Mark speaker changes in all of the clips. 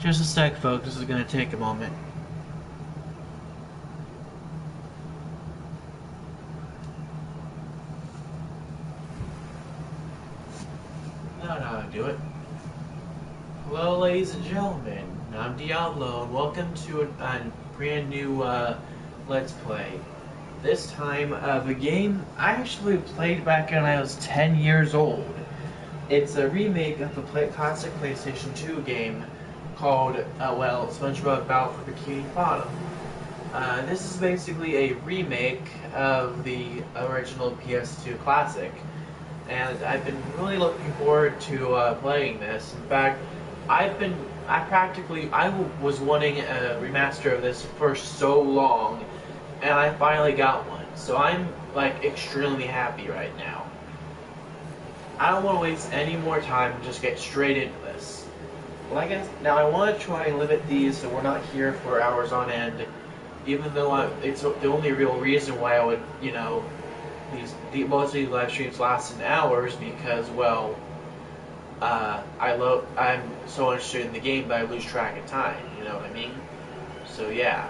Speaker 1: Just a sec, folks. This is going to take a moment. No, do it. Hello, ladies and gentlemen. I'm Diablo, and welcome to a brand new Let's Play. This time of a game I actually played back when I was 10 years old. It's a remake of a classic PlayStation 2 game called, Spongebob Battle for Bikini Bottom. This is basically a remake of the original PS2 classic, and I've been really looking forward to playing this. In fact, I was wanting a remaster of this for so long, and I finally got one. So I'm like extremely happy right now. I don't want to waste any more time and just get straight into this. Well, I guess now I want to try and limit these so we're not here for hours on end. Even though it's the only real reason why I would, most of these live streams last in hours because, well, I'm so interested in the game that I lose track of time. You know what I mean? So yeah.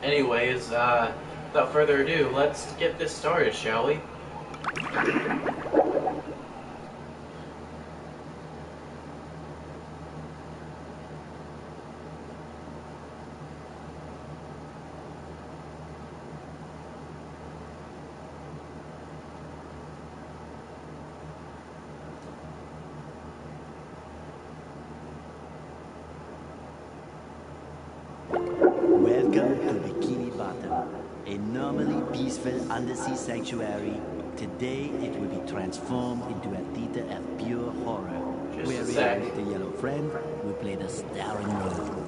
Speaker 1: Anyways, without further ado, let's get this started, shall we?
Speaker 2: Welcome to Bikini Bottom, a normally peaceful undersea sanctuary. Today it will be transformed into a theater of pure horror, where we, the yellow friend, will play the starring role.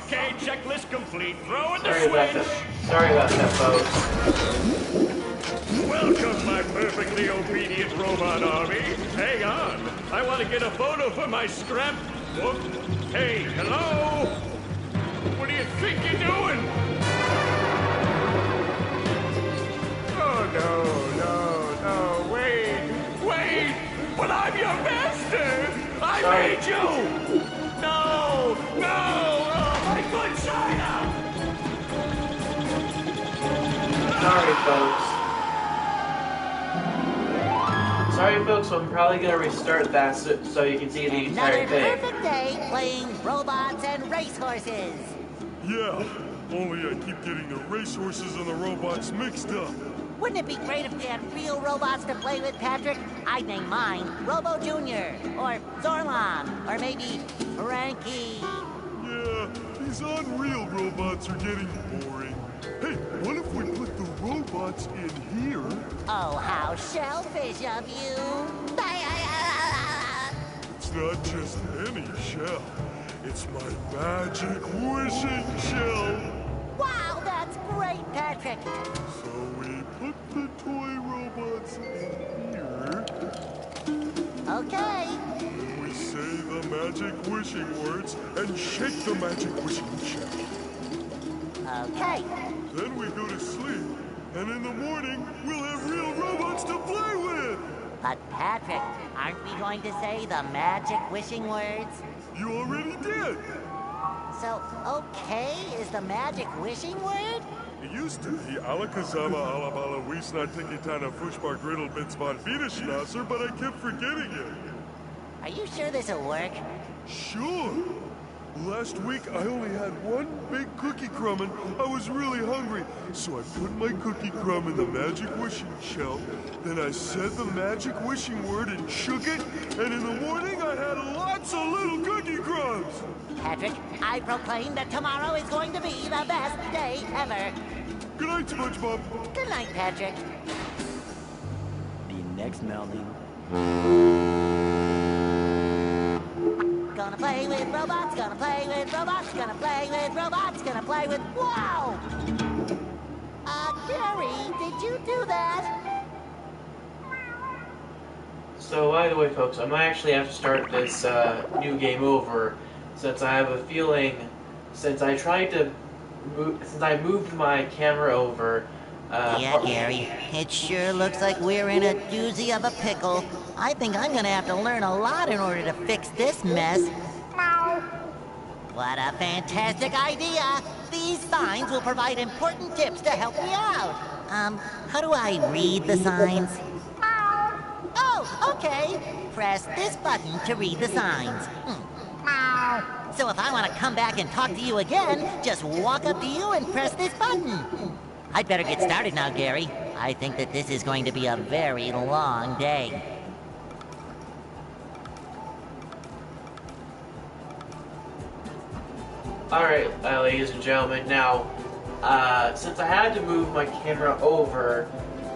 Speaker 3: Okay, checklist complete. Throw in the switch.
Speaker 1: Sorry about that, folks.
Speaker 3: Welcome, my perfectly obedient robot army. Hang on. I want to get a photo for my scrapbook. Hey, hello? What do you think you're doing? Oh, no, wait. But I'm your master. I made you. No. My good China.
Speaker 1: Sorry, folks. I'm probably gonna restart that so you can see the entire thing.
Speaker 4: Another perfect day playing robots and racehorses.
Speaker 5: Yeah, only I keep getting the racehorses and the robots mixed up.
Speaker 4: Wouldn't it be great if we had real robots to play with, Patrick? I'd name mine Robo Jr. or Zorlon or maybe Frankie.
Speaker 5: Yeah, these unreal robots are getting boring. Hey, what if we put the robots in here?
Speaker 4: Oh, how shellfish of you.
Speaker 5: It's not just any shell. It's my magic wishing shell.
Speaker 4: Wow, that's great, Patrick.
Speaker 5: So we put the toy robots in here.
Speaker 4: Okay.
Speaker 5: We say the magic wishing words and shake the magic wishing shell.
Speaker 4: Okay.
Speaker 5: Then we go to sleep, and in the morning, we'll have real robots to play with!
Speaker 4: But Patrick, aren't we going to say the magic wishing words?
Speaker 5: You already did!
Speaker 4: So, okay is the magic wishing word?
Speaker 5: It used to be Alakazama Alabala Wiesna Tikitana Fushbar Griddle Bits von Wiederschnauzer, but I kept forgetting it.
Speaker 4: Are you sure this'll work?
Speaker 5: Sure. Last week, I only had one big cookie crumb and I was really hungry. So I put my cookie crumb in the magic wishing shell. Then I said the magic wishing word and shook it. And in the morning, I had lots of little cookie crumbs.
Speaker 4: Patrick, I proclaim that tomorrow is going to be the best day ever.
Speaker 5: Good night, Spongebob.
Speaker 4: Good night, Patrick.
Speaker 2: The next morning.
Speaker 4: Gonna play with robots, gonna play with robots, gonna play with robots, gonna play with... Wow! Gary, did you do that?
Speaker 1: So, by the way, folks, I might actually have to start this new game over, since I have a feeling, since I moved my camera over.
Speaker 4: Yeah, Gary, it sure looks like we're in a doozy of a pickle. I think I'm gonna have to learn a lot in order to fix this mess. What a fantastic idea! These signs will provide important tips to help me out. How do I read the signs? Oh, okay. Press this button to read the signs. So if I want to come back and talk to you again, just walk up to you and press this button. I'd better get started now, Gary. I think that this is going to be a very long day.
Speaker 1: Alright, ladies and gentlemen, now, since I had to move my camera over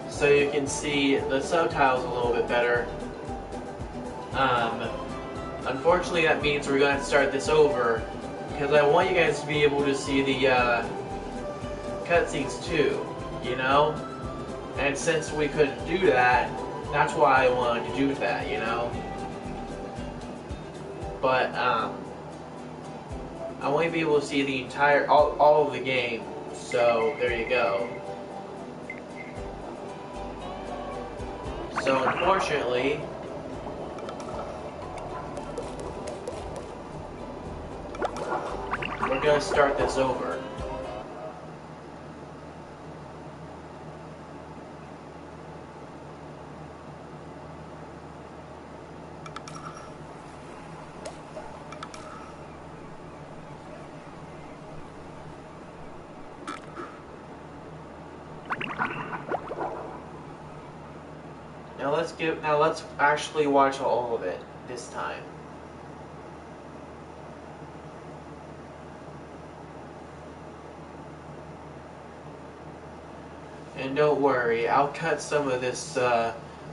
Speaker 1: so you can see the subtitles a little bit better, unfortunately that means we're going to start this over, because I want you guys to be able to see the, cutscenes too, you know? And since we couldn't do that, that's why I wanted to do that, you know? But, I want you to be able to see the entire, all of the game, so there you go. So unfortunately, we're gonna start this over. Now let's actually watch all of it this time. And don't worry, I'll cut some of this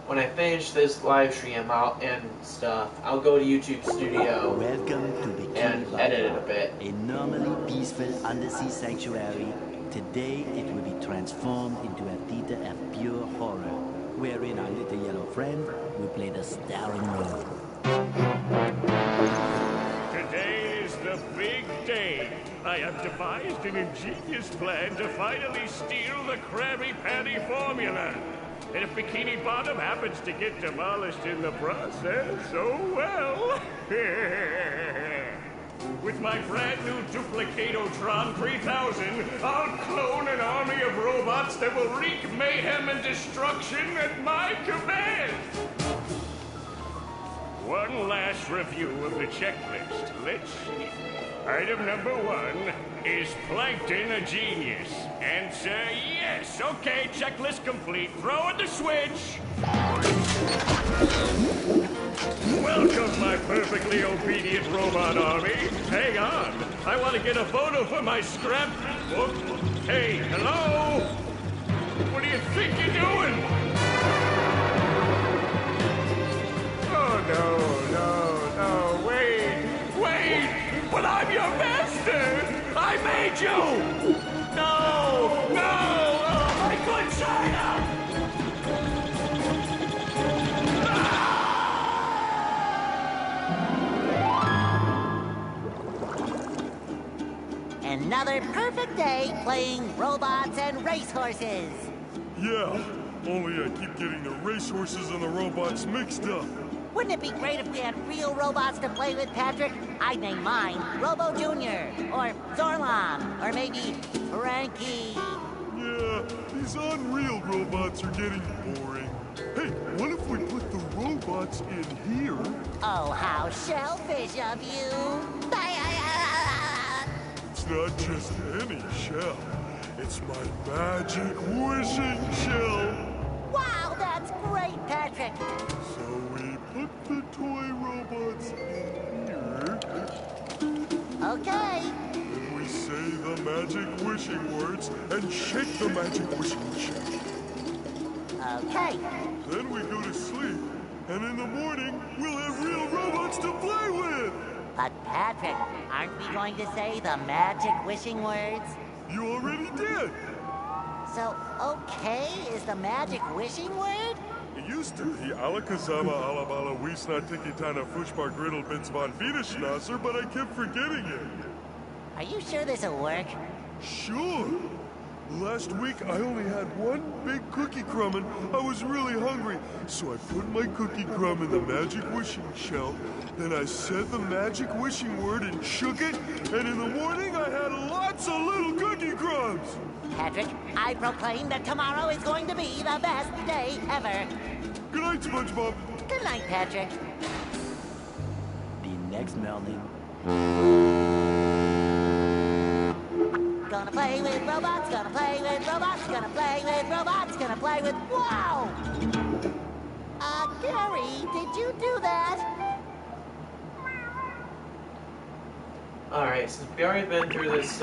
Speaker 1: when I finish this live stream and stuff. I'll go to YouTube Studio
Speaker 2: Welcome to Bikini
Speaker 1: and edit it a bit.
Speaker 2: a normally peaceful undersea sanctuary. Today it will be transformed into a theater of pure horror, wherein our little yellow friend will play the starring role.
Speaker 3: Today is the big day. I have devised an ingenious plan to finally steal the Krabby Patty formula. And if Bikini Bottom happens to get demolished in the process, oh well. With my brand new Duplicatotron 3000, I'll clone an army of robots that will wreak mayhem and destruction at my command. One last review of the checklist. Let's see. Item number 1, is Plankton a genius? Answer yes. Okay, checklist complete. Throw in the switch. Welcome, my perfectly obedient robot army. Hang on. I want to get a photo for my scrapbook. Hey, hello? What do you think you're doing? Oh, no, wait. But I'm your master. I made you. No, oh, my good China.
Speaker 4: Another perfect day playing robots and racehorses.
Speaker 5: Yeah, only I keep getting the racehorses and the robots mixed up.
Speaker 4: Wouldn't it be great if we had real robots to play with, Patrick? I'd name mine Robo Jr. or Zorlon or maybe Frankie.
Speaker 5: Yeah, these unreal robots are getting boring. Hey, what if we put the robots in here?
Speaker 4: Oh, how shellfish of you.
Speaker 5: not just any shell. It's my magic wishing shell.
Speaker 4: Wow, that's great, Patrick.
Speaker 5: So we put the toy robots in here.
Speaker 4: Okay.
Speaker 5: Then we say the magic wishing words and shake the magic wishing shell.
Speaker 4: Okay.
Speaker 5: Then we go to sleep, and in the morning, we'll have real robots to play with!
Speaker 4: But Patrick, aren't we going to say the magic wishing words?
Speaker 5: You already did!
Speaker 4: So, okay is the magic wishing word?
Speaker 5: It used to be Alakazama Alabala Wiesna Tikitana Fushbar Griddle Bits von Wiederschnasser, but I kept forgetting it.
Speaker 4: Are you sure this'll work?
Speaker 5: Sure! Last week, I only had one big cookie crumb and I was really hungry. So I put my cookie crumb in the magic wishing shell. Then I said the magic wishing word and shook it. And in the morning, I had lots of little cookie crumbs.
Speaker 4: Patrick, I proclaim that tomorrow is going to be the best day ever.
Speaker 5: Good night, Spongebob.
Speaker 4: Good night, Patrick.
Speaker 2: The next morning,
Speaker 4: Gonna play with robots, gonna play with robots, gonna play with robots, gonna play with... Wow! Gary, did you do that?
Speaker 1: Alright, since we already been through this,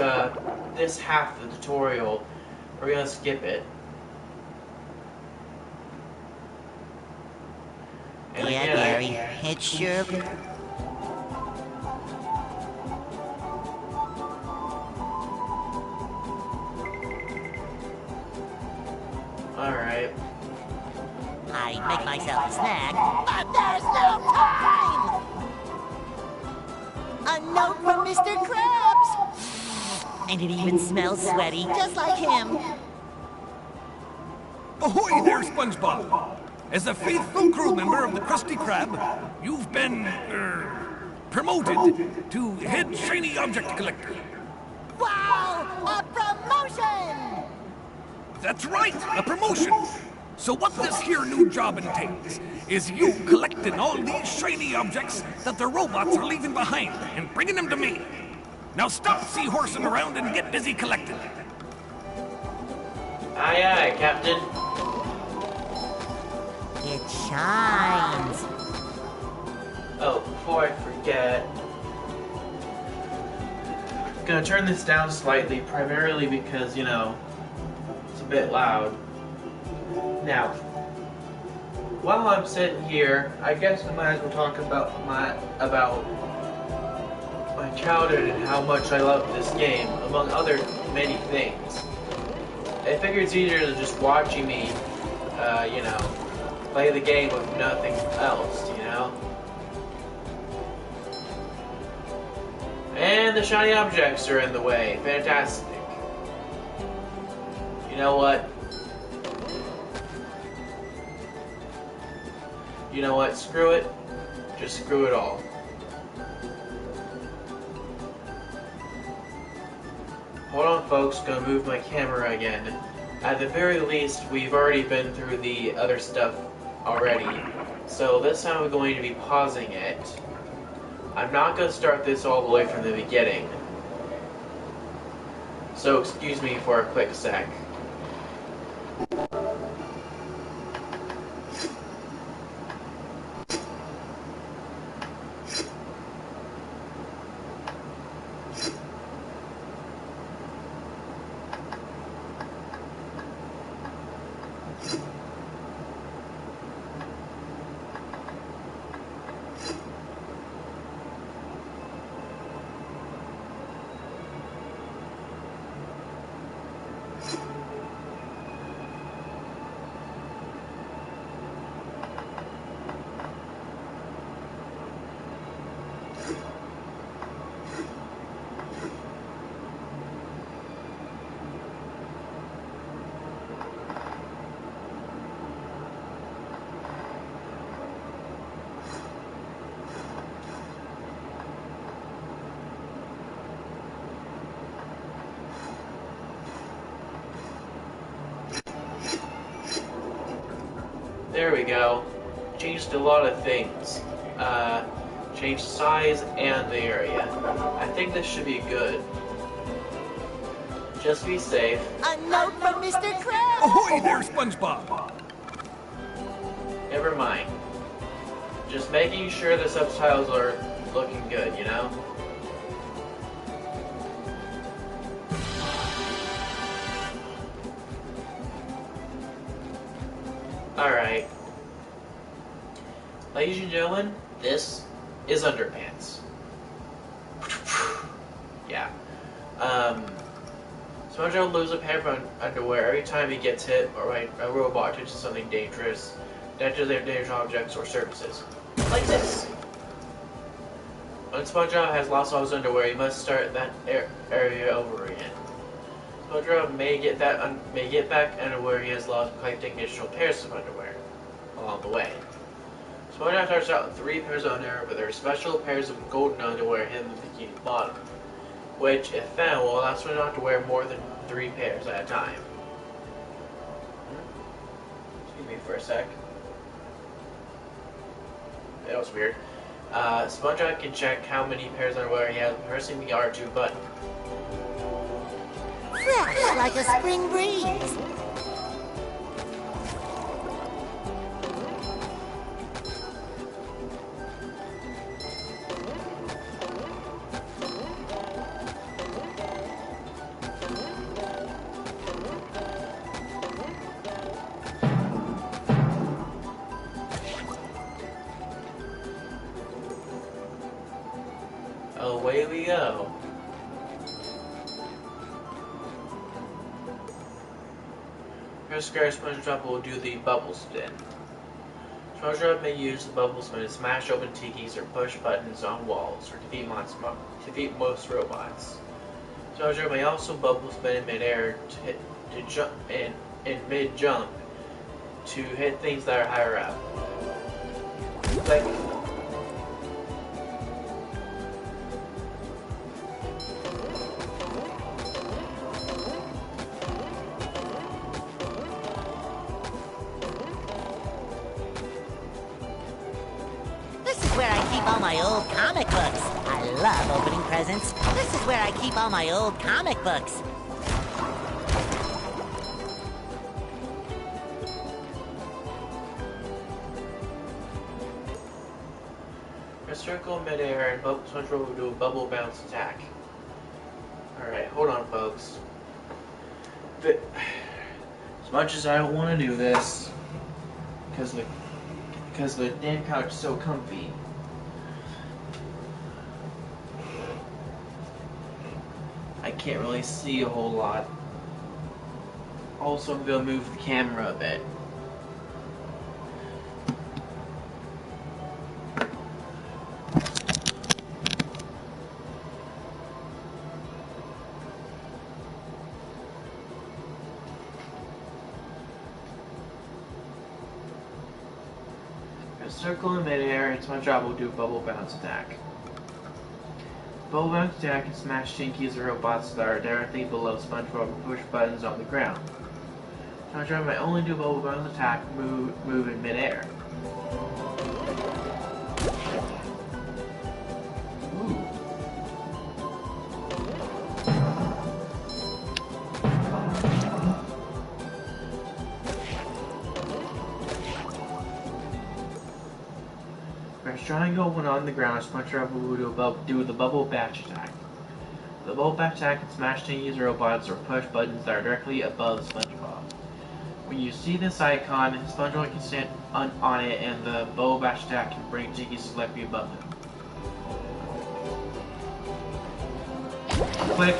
Speaker 1: this half of the tutorial, we're gonna skip it. And
Speaker 4: Yeah,
Speaker 1: again,
Speaker 4: Gary, it sure...
Speaker 1: Alright.
Speaker 4: I'd make myself a snack, but there's no time! A note from Mr. Krabs! And it even smells sweaty, just like him.
Speaker 6: Ahoy there, Spongebob! As a faithful crew member of the Krusty Krab, you've been, promoted to head shiny object collector.
Speaker 4: Wow! A promotion!
Speaker 6: That's right, a promotion! So what this here new job entails is you collecting all these shiny objects that the robots are leaving behind and bringing them to me. Now stop seahorsing around and get busy collecting.
Speaker 1: Aye, aye, Captain.
Speaker 4: It shines.
Speaker 1: Oh, before I forget, I'm gonna turn this down slightly, primarily because, you know, it's a bit loud. Now, while I'm sitting here, I guess I might as well talk about my childhood and how much I love this game, among other many things. I figure it's easier than just watching me, you know, play the game with nothing else, you know? And the shiny objects are in the way. Fantastic. You know what? You know what? Screw it. Just screw it all. Hold on, folks. Gonna move my camera again. At the very least, we've already been through the other stuff already. So this time I'm going to be pausing it. I'm not gonna start this all the way from the beginning. So excuse me for a quick sec. There we go. Changed a lot of things. Changed size and the area. I think this should be good. Just be safe.
Speaker 4: A note from Mr. Krabs!
Speaker 6: Ahoy there, Spongebob!
Speaker 1: Never mind. Just making sure the subtitles are looking good, you know? Alright. Ladies and gentlemen, this is Underpants. Yeah. SpongeBob loses a pair of underwear every time he gets hit or by a robot touches something dangerous, damages their dangerous objects or surfaces. Like this! When SpongeBob has lost all his underwear, he must start that area over again. SpongeBob may get back underwear he has lost by collecting additional pairs of underwear along the way. SpongeBob starts out with 3 pairs of underwear, but there are special pairs of golden underwear hidden in the bikini bottom, which, if found, will allow SpongeBob to wear more than 3 pairs at a time. Excuse me for a sec. That was weird. SpongeBob can check how many pairs of underwear he has by pressing the R2 button.
Speaker 4: Fresh like a spring breeze.
Speaker 1: Away we go. First, SpongeBob will do the bubble spin. SpongeBob may use the bubble spin to smash open tikis or push buttons on walls or defeat most robots. SpongeBob may also bubble spin in midair to jump in mid-jump to hit things that are higher up. Like,
Speaker 4: Where I keep all my old comic books. I love opening presents. This is where I keep all my old comic books.
Speaker 1: press circle midair and SpongeBob will do a bubble bounce attack. Alright, hold on folks. But, as much as I don't want to do this, because the damn couch is so comfy. I can't really see a whole lot. Also, I'm going to move the camera a bit. Circle in midair and SpongeBob will do a bubble bounce attack. Bubble bounce attack can smash Tinkies or robots that are directly below SpongeBob and push buttons on the ground. SpongeBob may only do a bubble bounce attack move in midair. Press triangle when on the ground, SpongeBob will do the bubble bash attack. The bubble bash attack can smash Tinkies or robots or push buttons that are directly above SpongeBob. When you see this icon, SpongeBob can stand on it and the bubble bash attack can bring Tinkies slightly above him. Click.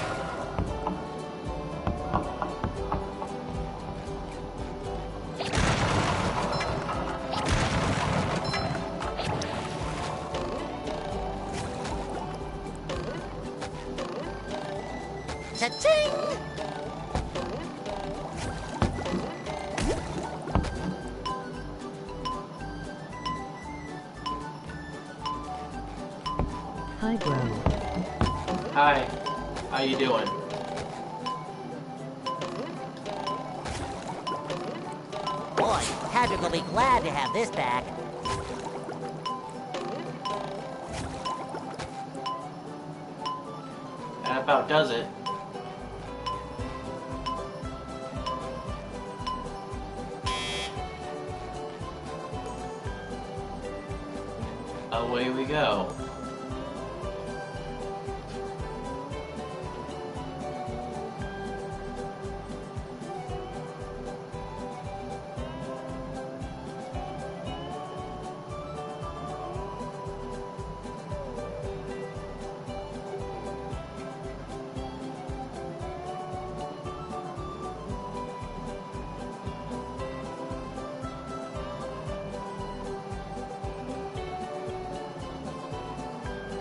Speaker 4: Cha-ching!
Speaker 7: Hi, bro.
Speaker 1: Hi. How you doing?
Speaker 4: Boy, Patrick will be glad to have this back.
Speaker 1: That about does it. away we go.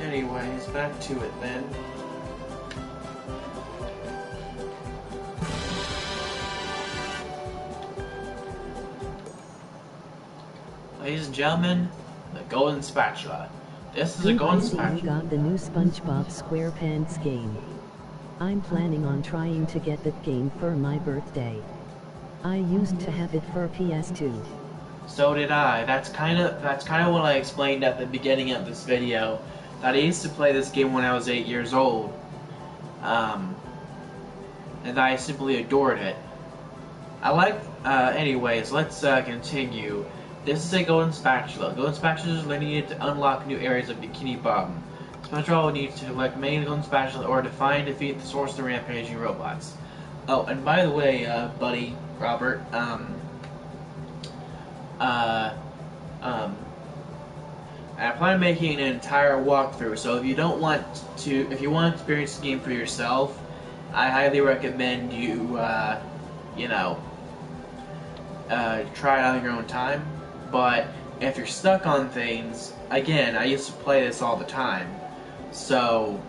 Speaker 1: Anyways, back to it then. Ladies and gentlemen, the golden spatula. This is a golden spatula.
Speaker 7: We got the new Spongebob SquarePants game. I'm planning on trying to get that game for my birthday. I used to have it for PS2.
Speaker 1: So did I. That's kind of what I explained at the beginning of this video. That I used to play this game when I was 8 years old. And I simply adored it. Anyways, let's continue. This is a golden spatula. Golden spatulas are needed to unlock new areas of Bikini Bottom. SpongeBob will need to collect many golden spatulas in order to find and defeat the source of the rampaging robots. Oh, and by the way, buddy, Robert, I plan on making an entire walkthrough, so if you want to experience the game for yourself, I highly recommend you, try it out on your own time. But if you're stuck on things, again, I used to play this all the time, so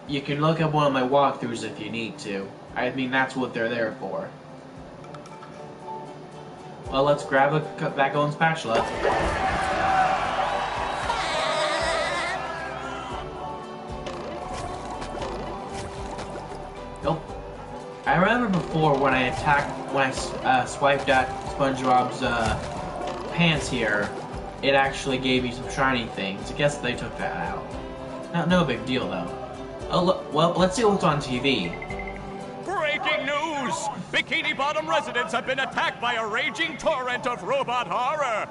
Speaker 1: you can look up one of my walkthroughs if you need to. I mean, that's what they're there for. Well, let's grab that golden spatula. Nope. I remember before when I swiped at SpongeBob's pants here, it actually gave me some shiny things. I guess they took that out. No big deal though. Oh, well, let's see what's on TV.
Speaker 3: Breaking news! Bikini Bottom residents have been attacked by a raging torrent of robot horror!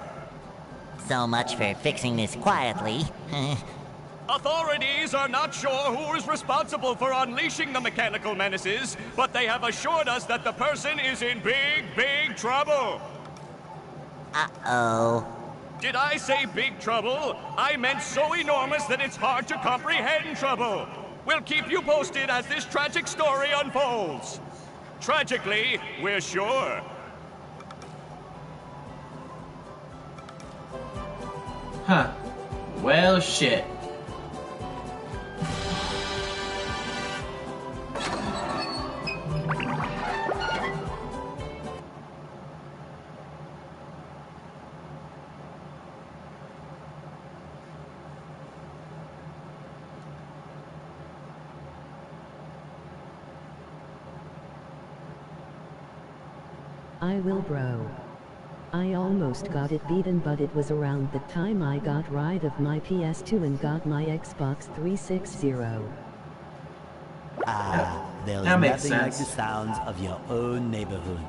Speaker 4: So much for fixing this quietly.
Speaker 3: Authorities are not sure who is responsible for unleashing the mechanical menaces, but they have assured us that the person is in big trouble.
Speaker 4: Uh-oh.
Speaker 3: Did I say big trouble? I meant so enormous that it's hard to comprehend trouble. We'll keep you posted as this tragic story unfolds. Tragically, we're sure.
Speaker 1: Huh. Well, shit.
Speaker 7: I will, bro. I almost got it beaten, but it was around the time I got rid of my PS2 and got my Xbox 360.
Speaker 2: There's
Speaker 1: that makes
Speaker 2: nothing like
Speaker 1: sense.
Speaker 2: the sounds of your own neighborhood.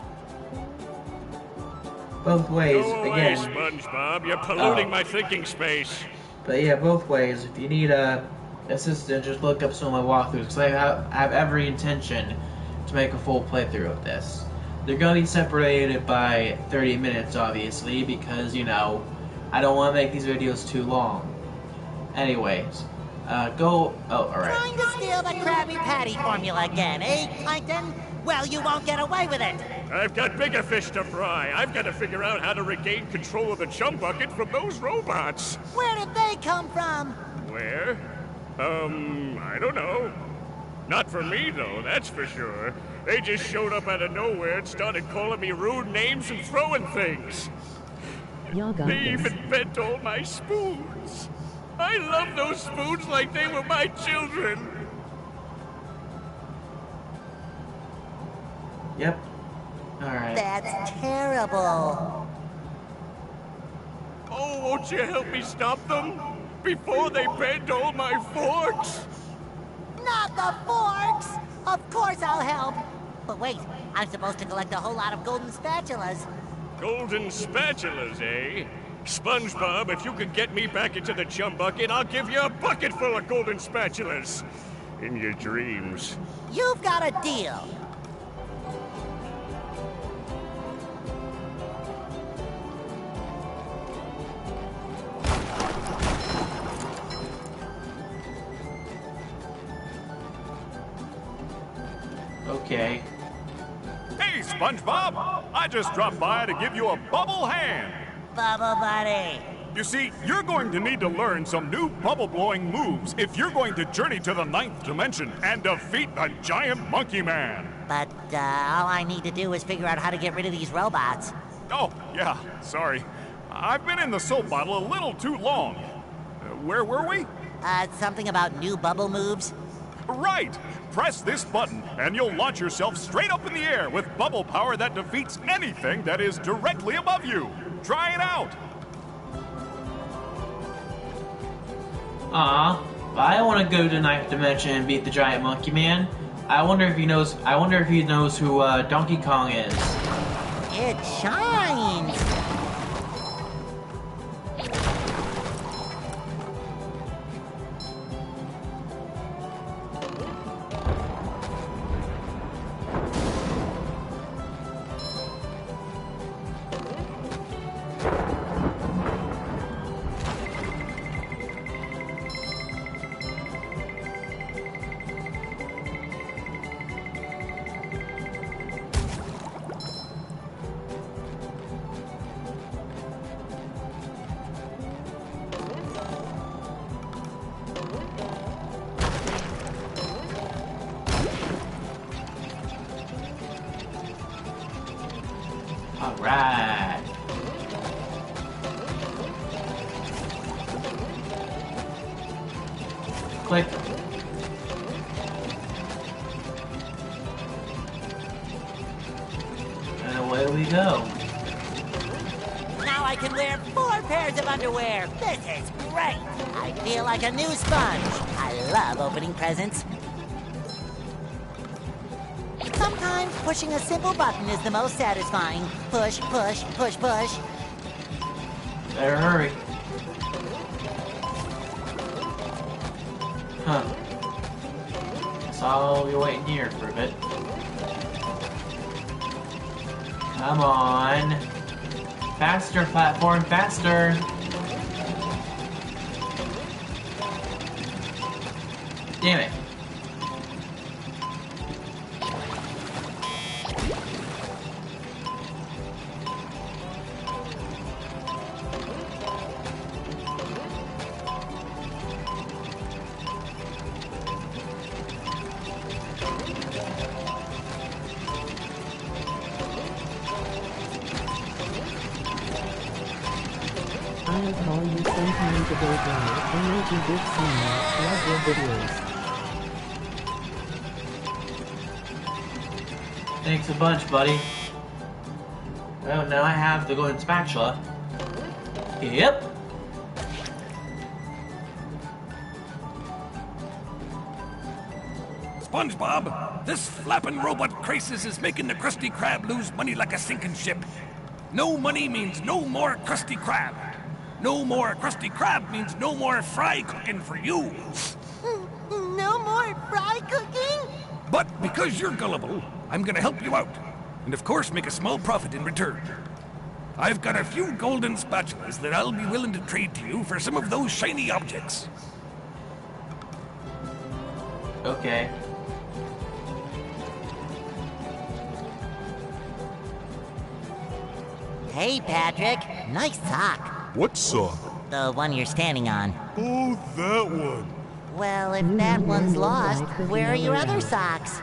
Speaker 1: Both ways,
Speaker 3: Go away,
Speaker 1: again.
Speaker 3: SpongeBob. You're polluting my thinking space.
Speaker 1: But yeah, both ways. If you need a assistant, just look up some of my walkthroughs, because I have every intention to make a full playthrough of this. They're going to be separated by 30 minutes, obviously, because, I don't want to make these videos too long. Anyways, oh, alright.
Speaker 4: Trying to steal the Krabby Patty formula again, eh, Plankton? Well, you won't get away with it.
Speaker 3: I've got bigger fish to fry. I've got to figure out how to regain control of the chum bucket from those robots.
Speaker 4: Where did they come from?
Speaker 3: Where? I don't know. Not for me, though, that's for sure. They just showed up out of nowhere and started calling me rude names and throwing things.
Speaker 7: Y'all got
Speaker 3: They
Speaker 7: this.
Speaker 3: even bent all my spoons. I love those spoons like they were my children.
Speaker 1: Yep. Alright.
Speaker 4: That's terrible.
Speaker 3: Oh, won't you help me stop them? Before they bend all my forks?
Speaker 4: Not the forks! Of course I'll help. But wait, I'm supposed to collect a whole lot of golden spatulas.
Speaker 3: Golden spatulas, eh? Spongebob, if you could get me back into the chum bucket, I'll give you a bucket full of golden spatulas. In your dreams.
Speaker 4: You've got a deal.
Speaker 1: Okay.
Speaker 3: Hey, Spongebob! I just dropped by to give you a bubble hand.
Speaker 4: Bubble buddy.
Speaker 3: You see, you're going to need to learn some new bubble-blowing moves if you're going to journey to the 9th dimension and defeat the giant monkey man.
Speaker 4: But all I need to do is figure out how to get rid of these robots.
Speaker 3: Oh, yeah, sorry. I've been in the soap bottle a little too long. Where were we?
Speaker 4: Something about new bubble moves?
Speaker 3: Right! Press this button, and you'll launch yourself straight up in the air with bubble power that defeats anything that is directly above you. Try it out!
Speaker 1: But I don't want to go to 9th dimension and beat the giant monkey man. I wonder if he knows who Donkey Kong is.
Speaker 4: It shines!
Speaker 1: Alright. Click. And away we go.
Speaker 4: Now I can wear 4 pairs of underwear. This is great. I feel like a new sponge. I love opening presents. Sometimes pushing a simple button is the most satisfying. Push, push, push, push.
Speaker 1: Better hurry. Huh. Guess I'll be waiting here for a bit. Come on. Faster, platform, faster. Damn it.
Speaker 7: I'll call you sometime to go by and make you big smile. Love your videos.
Speaker 1: Thanks a bunch, buddy. Well, now I have the golden spatula. Yep.
Speaker 6: SpongeBob, this flapping robot crisis is making the Krusty Krab lose money like a sinking ship. No money means no more Krusty Krab. No more Krusty Krab means no more fry cooking for you.
Speaker 4: No more fry cooking?
Speaker 6: But because you're gullible, I'm gonna help you out. And of course make a small profit in return. I've got a few golden spatulas that I'll be willing to trade to you for some of those shiny objects.
Speaker 1: Okay.
Speaker 4: Hey, Patrick. Nice sock.
Speaker 5: What sock?
Speaker 4: The one you're standing on.
Speaker 5: Oh, that one.
Speaker 4: Well, if that one's lost, where are your other socks?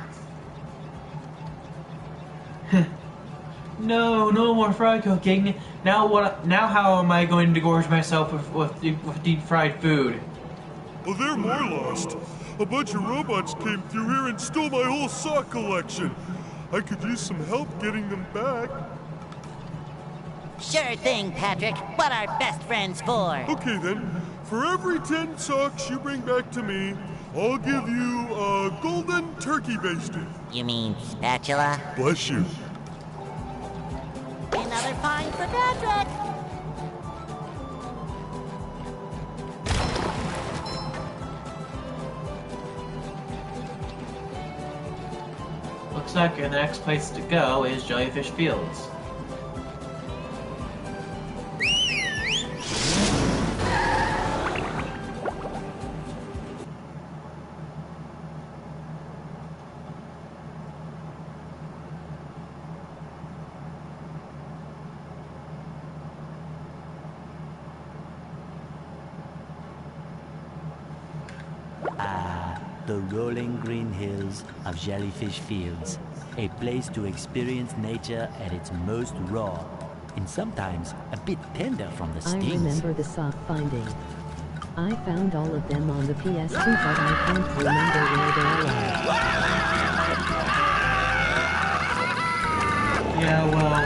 Speaker 1: No, no more fry cooking. Now what? Now how am I going to gorge myself with deep fried food?
Speaker 5: Oh, they're more lost. A bunch of robots came through here and stole my whole sock collection. I could use some help getting them back.
Speaker 4: Sure thing, Patrick. What are best friends for?
Speaker 5: Okay then, for every 10 socks you bring back to me, I'll give you a golden turkey basted.
Speaker 4: You mean spatula?
Speaker 5: Bless you.
Speaker 4: Another find for Patrick!
Speaker 1: Looks like the next place to go is Jellyfish Fields.
Speaker 2: The rolling green hills of Jellyfish Fields, a place to experience nature at its most raw, and sometimes a bit tender from the
Speaker 7: I
Speaker 2: stings.
Speaker 7: remember the sock finding. I found all of them on the PS2, but I can't remember where they are.
Speaker 1: Yeah, well,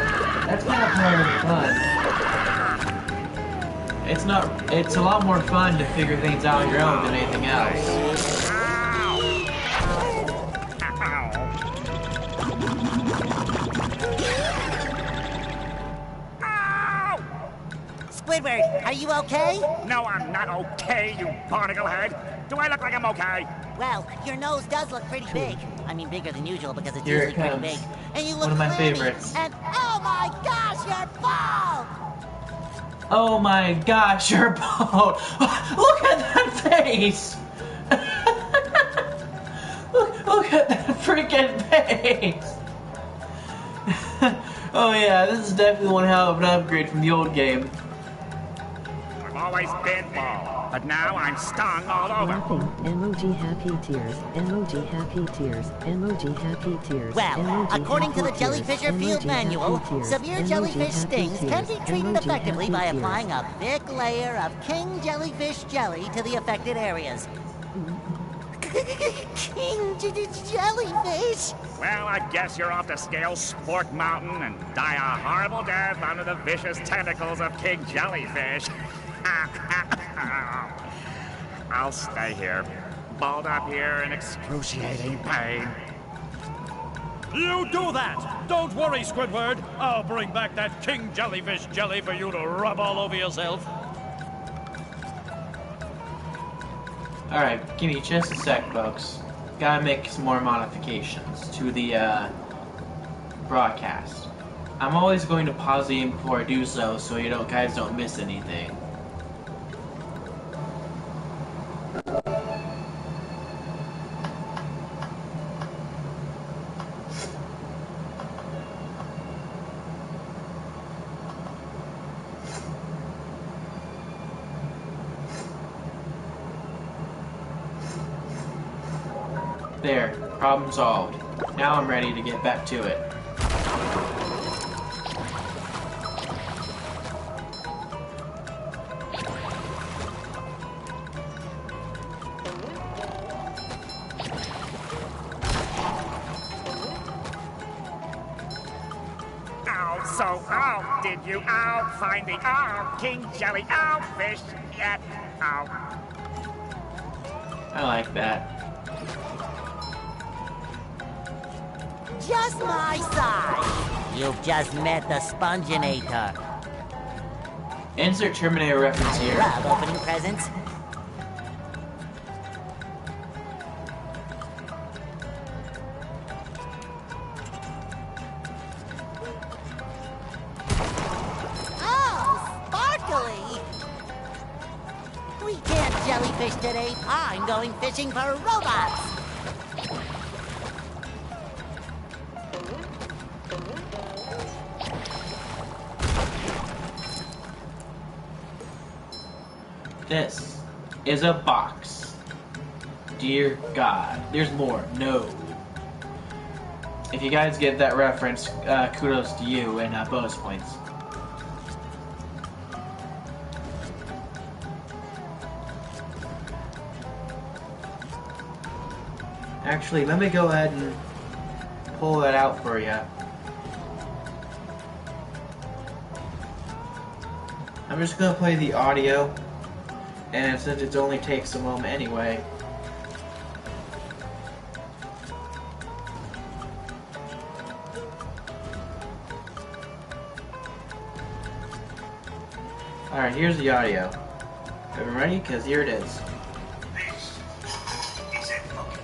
Speaker 1: that's not very fun. It's a lot more fun to figure things out on your own than anything else.
Speaker 4: Squidward, are you okay?
Speaker 3: No, I'm not okay, you barnacle head. Do I look like I'm okay?
Speaker 4: Well, your nose does look pretty big. I mean, bigger than usual because it's
Speaker 1: Here
Speaker 4: usually
Speaker 1: it
Speaker 4: pretty
Speaker 1: comes.
Speaker 4: big. And you look
Speaker 1: One of my
Speaker 4: clammy.
Speaker 1: favorites.
Speaker 4: And oh my gosh, you're bald!
Speaker 1: Oh my gosh, you're bald! Look at that face! look at that freaking face! Oh yeah, this is definitely one hell of an upgrade from the old game.
Speaker 3: I've always been bald, but now I'm stung all over.
Speaker 7: Laughing, emoji happy tears, emoji happy tears, emoji happy tears.
Speaker 4: Well,
Speaker 7: emoji
Speaker 4: according to the
Speaker 7: happy tears,
Speaker 4: Jellyfisher Field
Speaker 7: emoji
Speaker 4: Manual,
Speaker 7: happy tears,
Speaker 4: severe
Speaker 7: emoji
Speaker 4: jellyfish
Speaker 7: happy
Speaker 4: stings can be
Speaker 7: tears,
Speaker 4: treated
Speaker 7: emoji
Speaker 4: effectively
Speaker 7: happy
Speaker 4: by
Speaker 7: tears.
Speaker 4: applying a thick layer of king jellyfish jelly to the affected areas. King jellyfish?
Speaker 3: Well, I guess you're off to scale Sport Mountain and die a horrible death under the vicious tentacles of King Jellyfish. I'll stay here, balled up here in excruciating pain.
Speaker 8: You do that! Don't worry, Squidward. I'll bring back that King Jellyfish jelly for you to rub all over yourself.
Speaker 1: Alright, give me just a sec, folks. Gotta make some more modifications to the broadcast. I'm always going to pause the game before I do so you guys don't miss anything. There, problem solved. Now I'm ready to get back to it.
Speaker 3: Did you find the King Jelly fish yet?
Speaker 1: I like that.
Speaker 4: Just my size. You've just met the Sponginator.
Speaker 1: Insert Terminator reference
Speaker 4: I
Speaker 1: here.
Speaker 4: love opening presents. Jellyfish today. I'm going fishing for robots.
Speaker 1: This is a box. Dear God. There's more. No. If you guys get that reference, kudos to you and bonus points. Actually, let me go ahead and pull that out for you. I'm just going to play the audio, and since it only takes a moment anyway. Alright, here's the audio. Everyone ready? Because here it is.
Speaker 9: This is a bucket.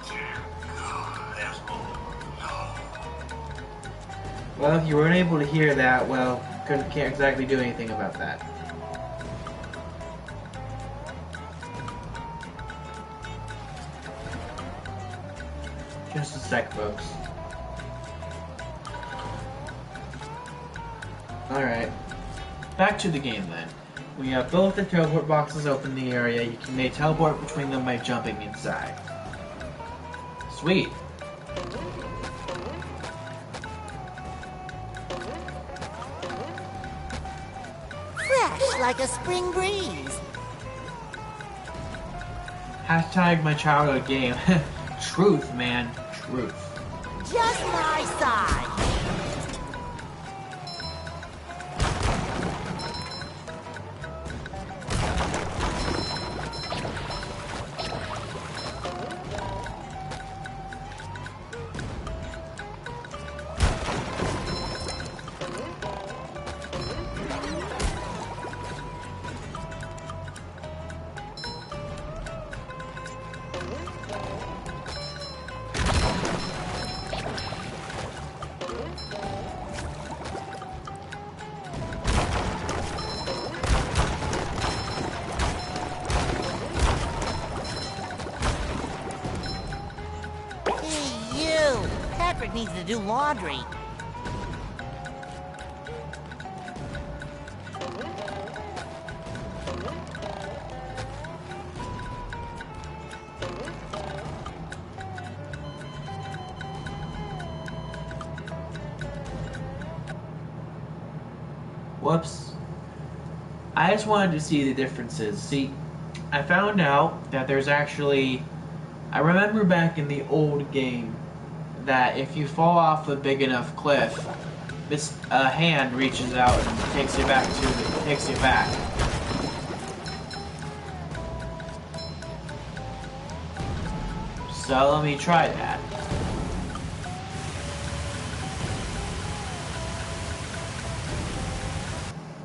Speaker 9: Yeah. Oh, there's more.
Speaker 1: Well, if you weren't able to hear that, well, can't exactly do anything about that. Just a sec, folks. Alright. Back to the game then. When you have both the teleport boxes open in the area, you may teleport between them by jumping inside. Sweet.
Speaker 4: Fresh like a spring breeze.
Speaker 1: Hashtag my childhood game. Truth, man. Truth.
Speaker 4: Just my size. Patrick needs to do laundry.
Speaker 1: Whoops. I just wanted to see the differences. See, I found out that there's actually... I remember back in the old game that if you fall off a big enough cliff, this hand reaches out and takes you back. So let me try that.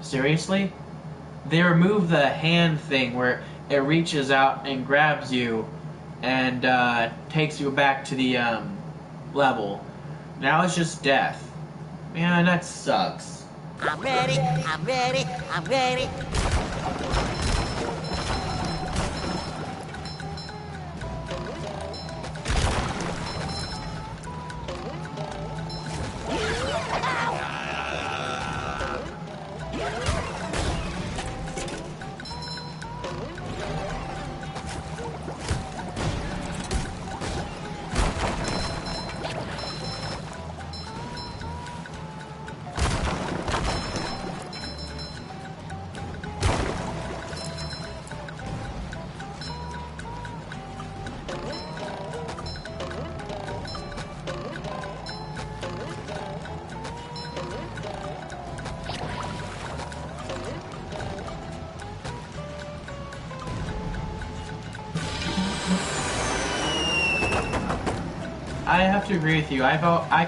Speaker 1: Seriously? They removed the hand thing where it reaches out and grabs you and takes you back to the level. Now it's just death. Man, that sucks.
Speaker 4: I'm ready, I'm ready, I'm ready.
Speaker 1: I have to agree with you. I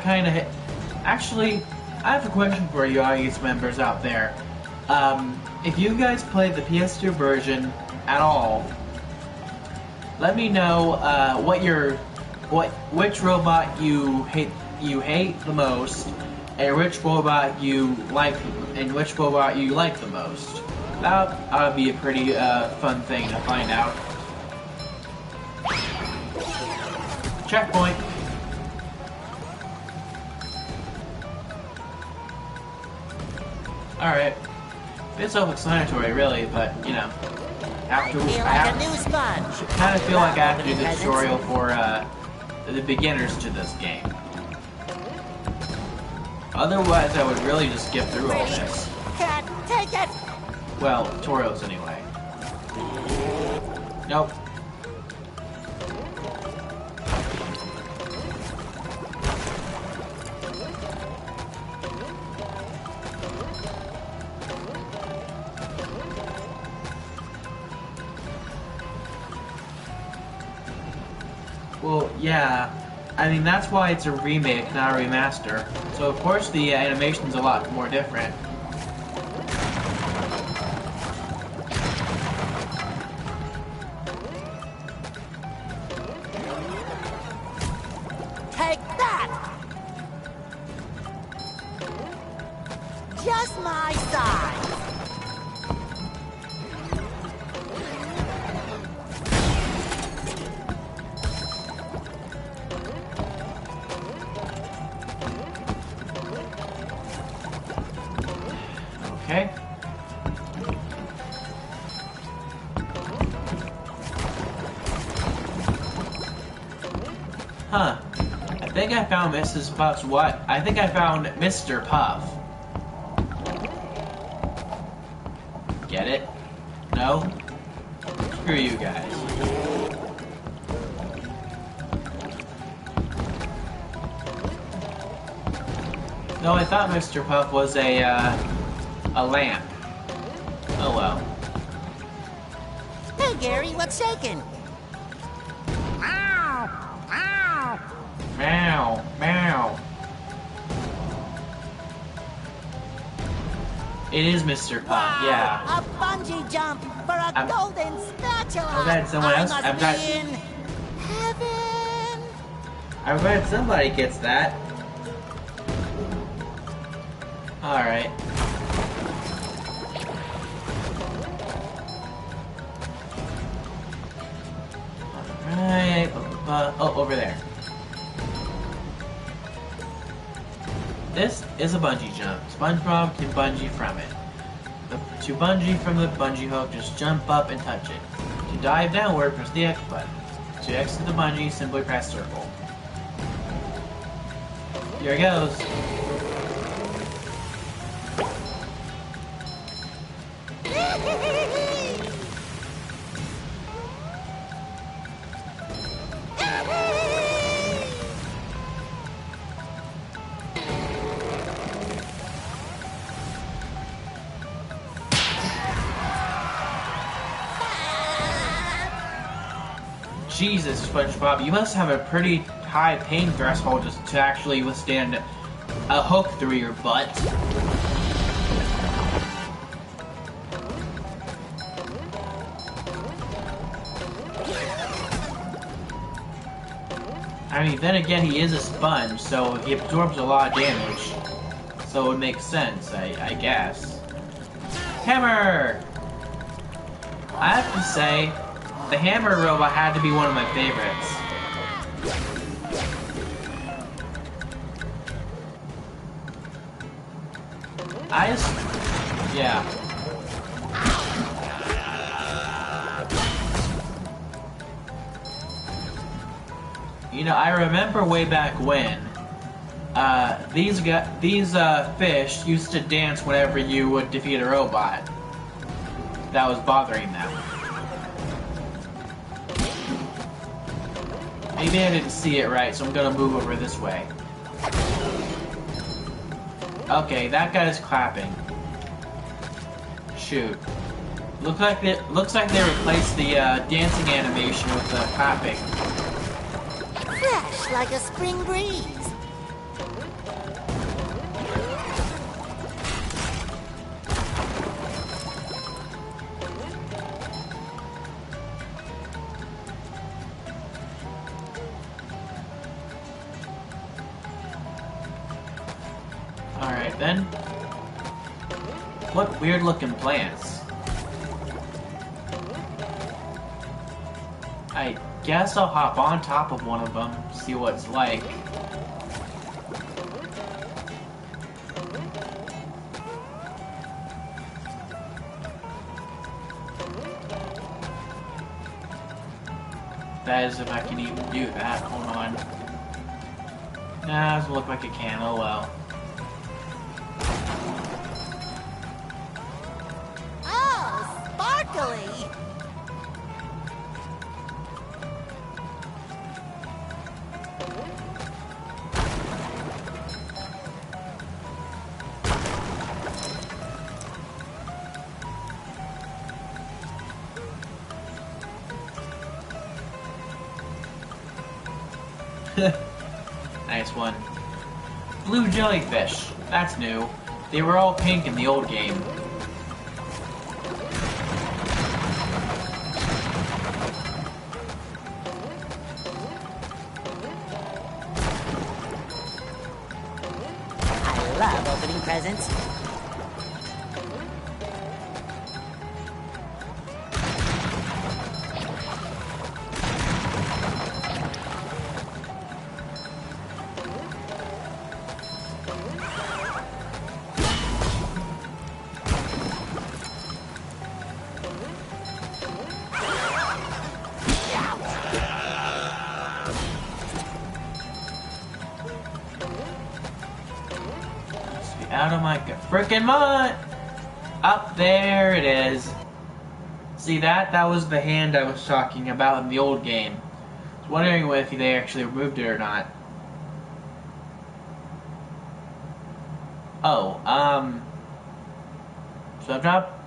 Speaker 1: kind of actually, I have a question for you audience members out there. If you guys played the PS2 version at all, let me know which robot you hate the most, and which robot you like the most. That would be a pretty fun thing to find out. Checkpoint. Alright. It's self-explanatory, really, but, you know. I kind of feel like I have to do the tutorial for the beginners to this game. Otherwise, I would really just skip through all this.
Speaker 4: Can't take it!
Speaker 1: Well, tutorials anyway. Nope. Well, yeah. I mean, that's why it's a remake, not a remaster. So, of course, the animation's a lot more different.
Speaker 4: Take that! just my size.
Speaker 1: Okay. Huh. I think I found Mrs. Puff's what? I think I found Mr. Puff. Get it? No? Screw you guys. No, I thought Mr. Puff was a lamp. Oh well.
Speaker 4: Hey, Gary, what's shaking? Meow! Meow!
Speaker 1: Meow, meow. It is Mr. Puff,
Speaker 4: Wow,
Speaker 1: yeah.
Speaker 4: a bungee jump for a golden spatula!
Speaker 1: I'm glad someone else-
Speaker 4: I must
Speaker 1: I'm glad-
Speaker 4: be in heaven!
Speaker 1: I'm glad somebody gets that. Alright. Alright. Oh, over there. This is a bungee jump. Spongebob can bungee from it. To bungee from the bungee hook, just jump up and touch it. To dive downward, press the X button. To exit the bungee, simply press circle. Here it goes. Jesus, SpongeBob, you must have a pretty high pain threshold just to actually withstand a hook through your butt. I mean, then again, he is a sponge, so he absorbs a lot of damage. So it would make sense, I guess. Hammer! I have to say, the hammer robot had to be one of my favorites. Yeah. You know, I remember way back when, these fish used to dance whenever you would defeat a robot that was bothering them. Maybe I didn't see it right, so I'm gonna move over this way. Okay, that guy's clapping. Shoot. Looks like they replaced the dancing animation with the clapping.
Speaker 4: Fresh like a spring breeze.
Speaker 1: Alright then. What weird looking plants. I guess I'll hop on top of one of them, see what it's like. That is if I can even do that. Hold on. Nah, it doesn't look like it can. Oh well.
Speaker 4: Oh, sparkly!
Speaker 1: Nice one. Blue jellyfish. That's new. They were all pink in the old game.
Speaker 4: I love opening presents.
Speaker 1: Just be out of my frickin' mind! Up there it is. See that? That was the hand I was talking about in the old game. I was wondering if they actually removed it or not. Oh, Sub drop?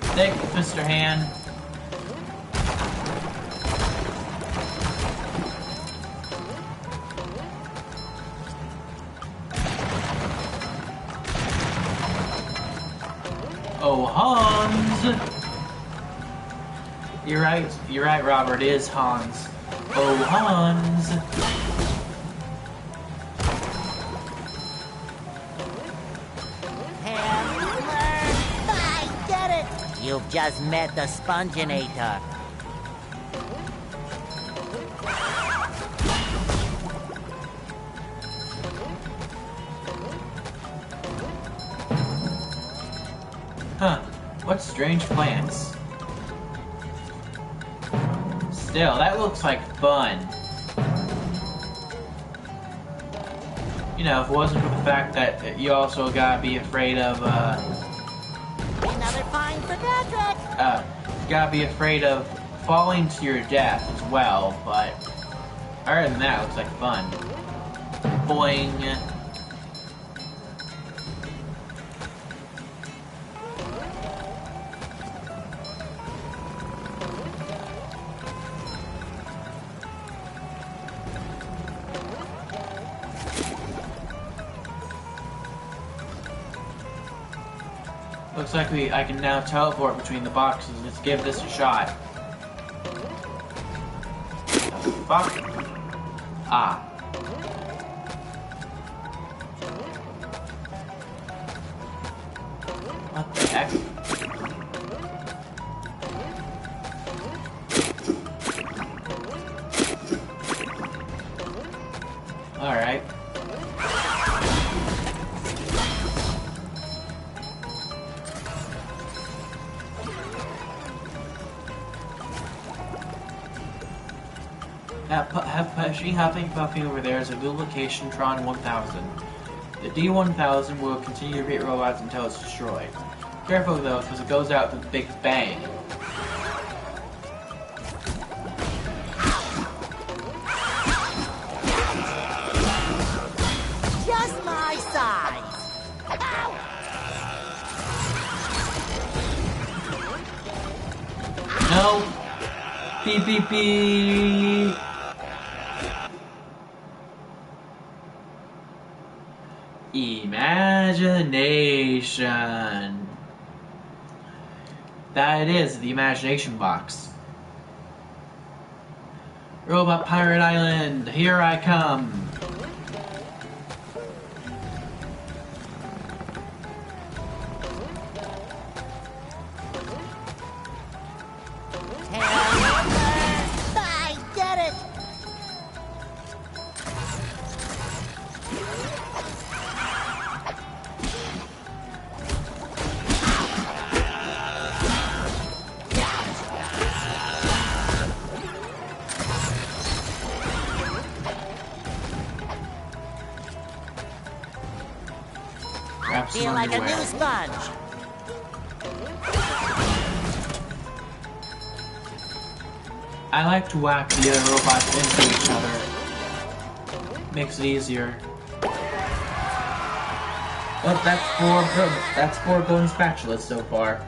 Speaker 1: Thanks, Mr. Hand. Oh, Hans! You're right, Robert, it is Hans. Oh, Hans!
Speaker 4: I get it! You've just met the Sponginator.
Speaker 1: Huh, what strange plants. Still, that looks like fun. You know, if it wasn't for the fact that you also gotta be afraid of,
Speaker 4: Another find for Patrick!
Speaker 1: you gotta be afraid of falling to your death as well, but other than that, it looks like fun. Boing. Looks like I can now teleport between the boxes. Let's give this a shot. Fuck. Ah. What the heck? Alright. That puffing over there is a good location, Tron 1000. The D-1000 will continue to create robots until it's destroyed. Careful though, because it goes out with a big bang.
Speaker 4: Just my size!
Speaker 1: No! Beep beep beep! Imagination. That is the imagination box. Robot Pirate Island, here I come.
Speaker 4: I get it! Feel like a new sponge.
Speaker 1: I like to whack the other robots into each other. Makes it easier. But that's four golden spatulas so far.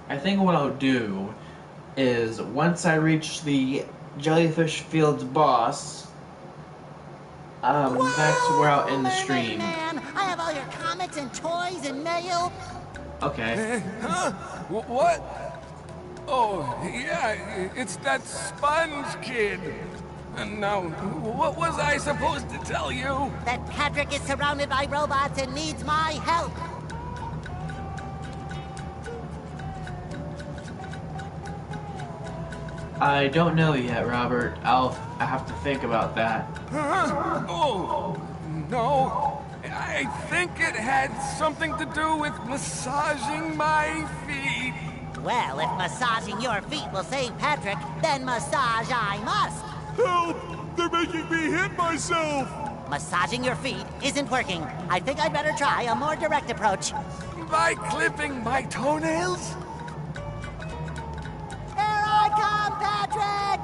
Speaker 1: I think what I'll do is once I reach the Jellyfish Fields boss, that's where I'll end the stream.
Speaker 4: Man, I have all your comics and toys and mail.
Speaker 1: Okay.
Speaker 6: Huh? What? Oh, yeah, it's that Sponge kid. And now, what was I supposed to tell you?
Speaker 4: That Patrick is surrounded by robots and needs my help.
Speaker 1: I don't know yet, Robert. I have to think about that.
Speaker 6: Huh? Oh, no. I I think it had something to do with massaging my feet.
Speaker 4: Well, if massaging your feet will save Patrick, then massage I must.
Speaker 5: Help! They're making me hit myself!
Speaker 4: Massaging your feet isn't working. I think I'd better try a more direct approach.
Speaker 6: By clipping my toenails?
Speaker 4: Here I come, Patrick!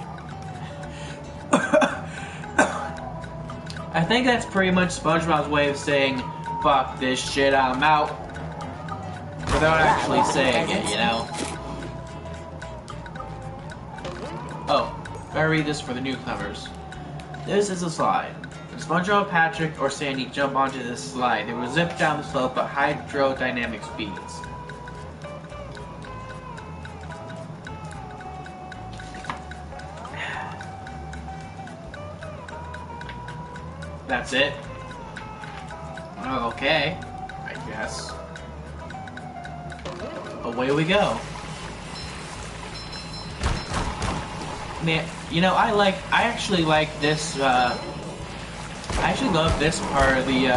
Speaker 1: I think that's pretty much SpongeBob's way of saying, fuck this shit, I'm out. Without actually saying it, you know? Oh, better read this for the newcomers. This is a slide. When SpongeBob, Patrick, or Sandy jump onto this slide, they will zip down the slope at hydrodynamic speeds. That's it? Oh, okay, I guess. Away we go. Man, you know, I actually like this, I actually love this part of the,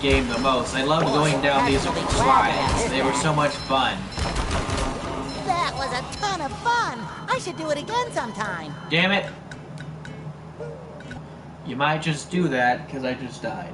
Speaker 1: game the most. I love going down these slides. They were so much fun.
Speaker 4: That was a ton of fun. I should do it again sometime.
Speaker 1: Damn it. You might just do that, because I just died.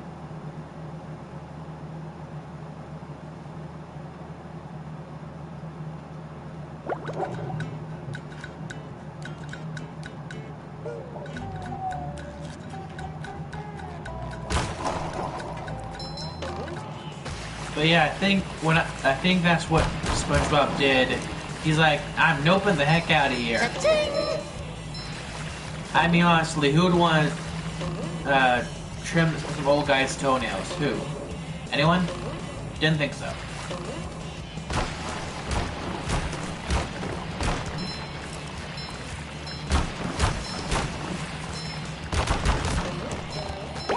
Speaker 1: But yeah, I think that's what SpongeBob did. He's like, I'm noping the heck out of here. I mean, honestly, who would want to trim some old guy's toenails? Who? Anyone? Didn't think so.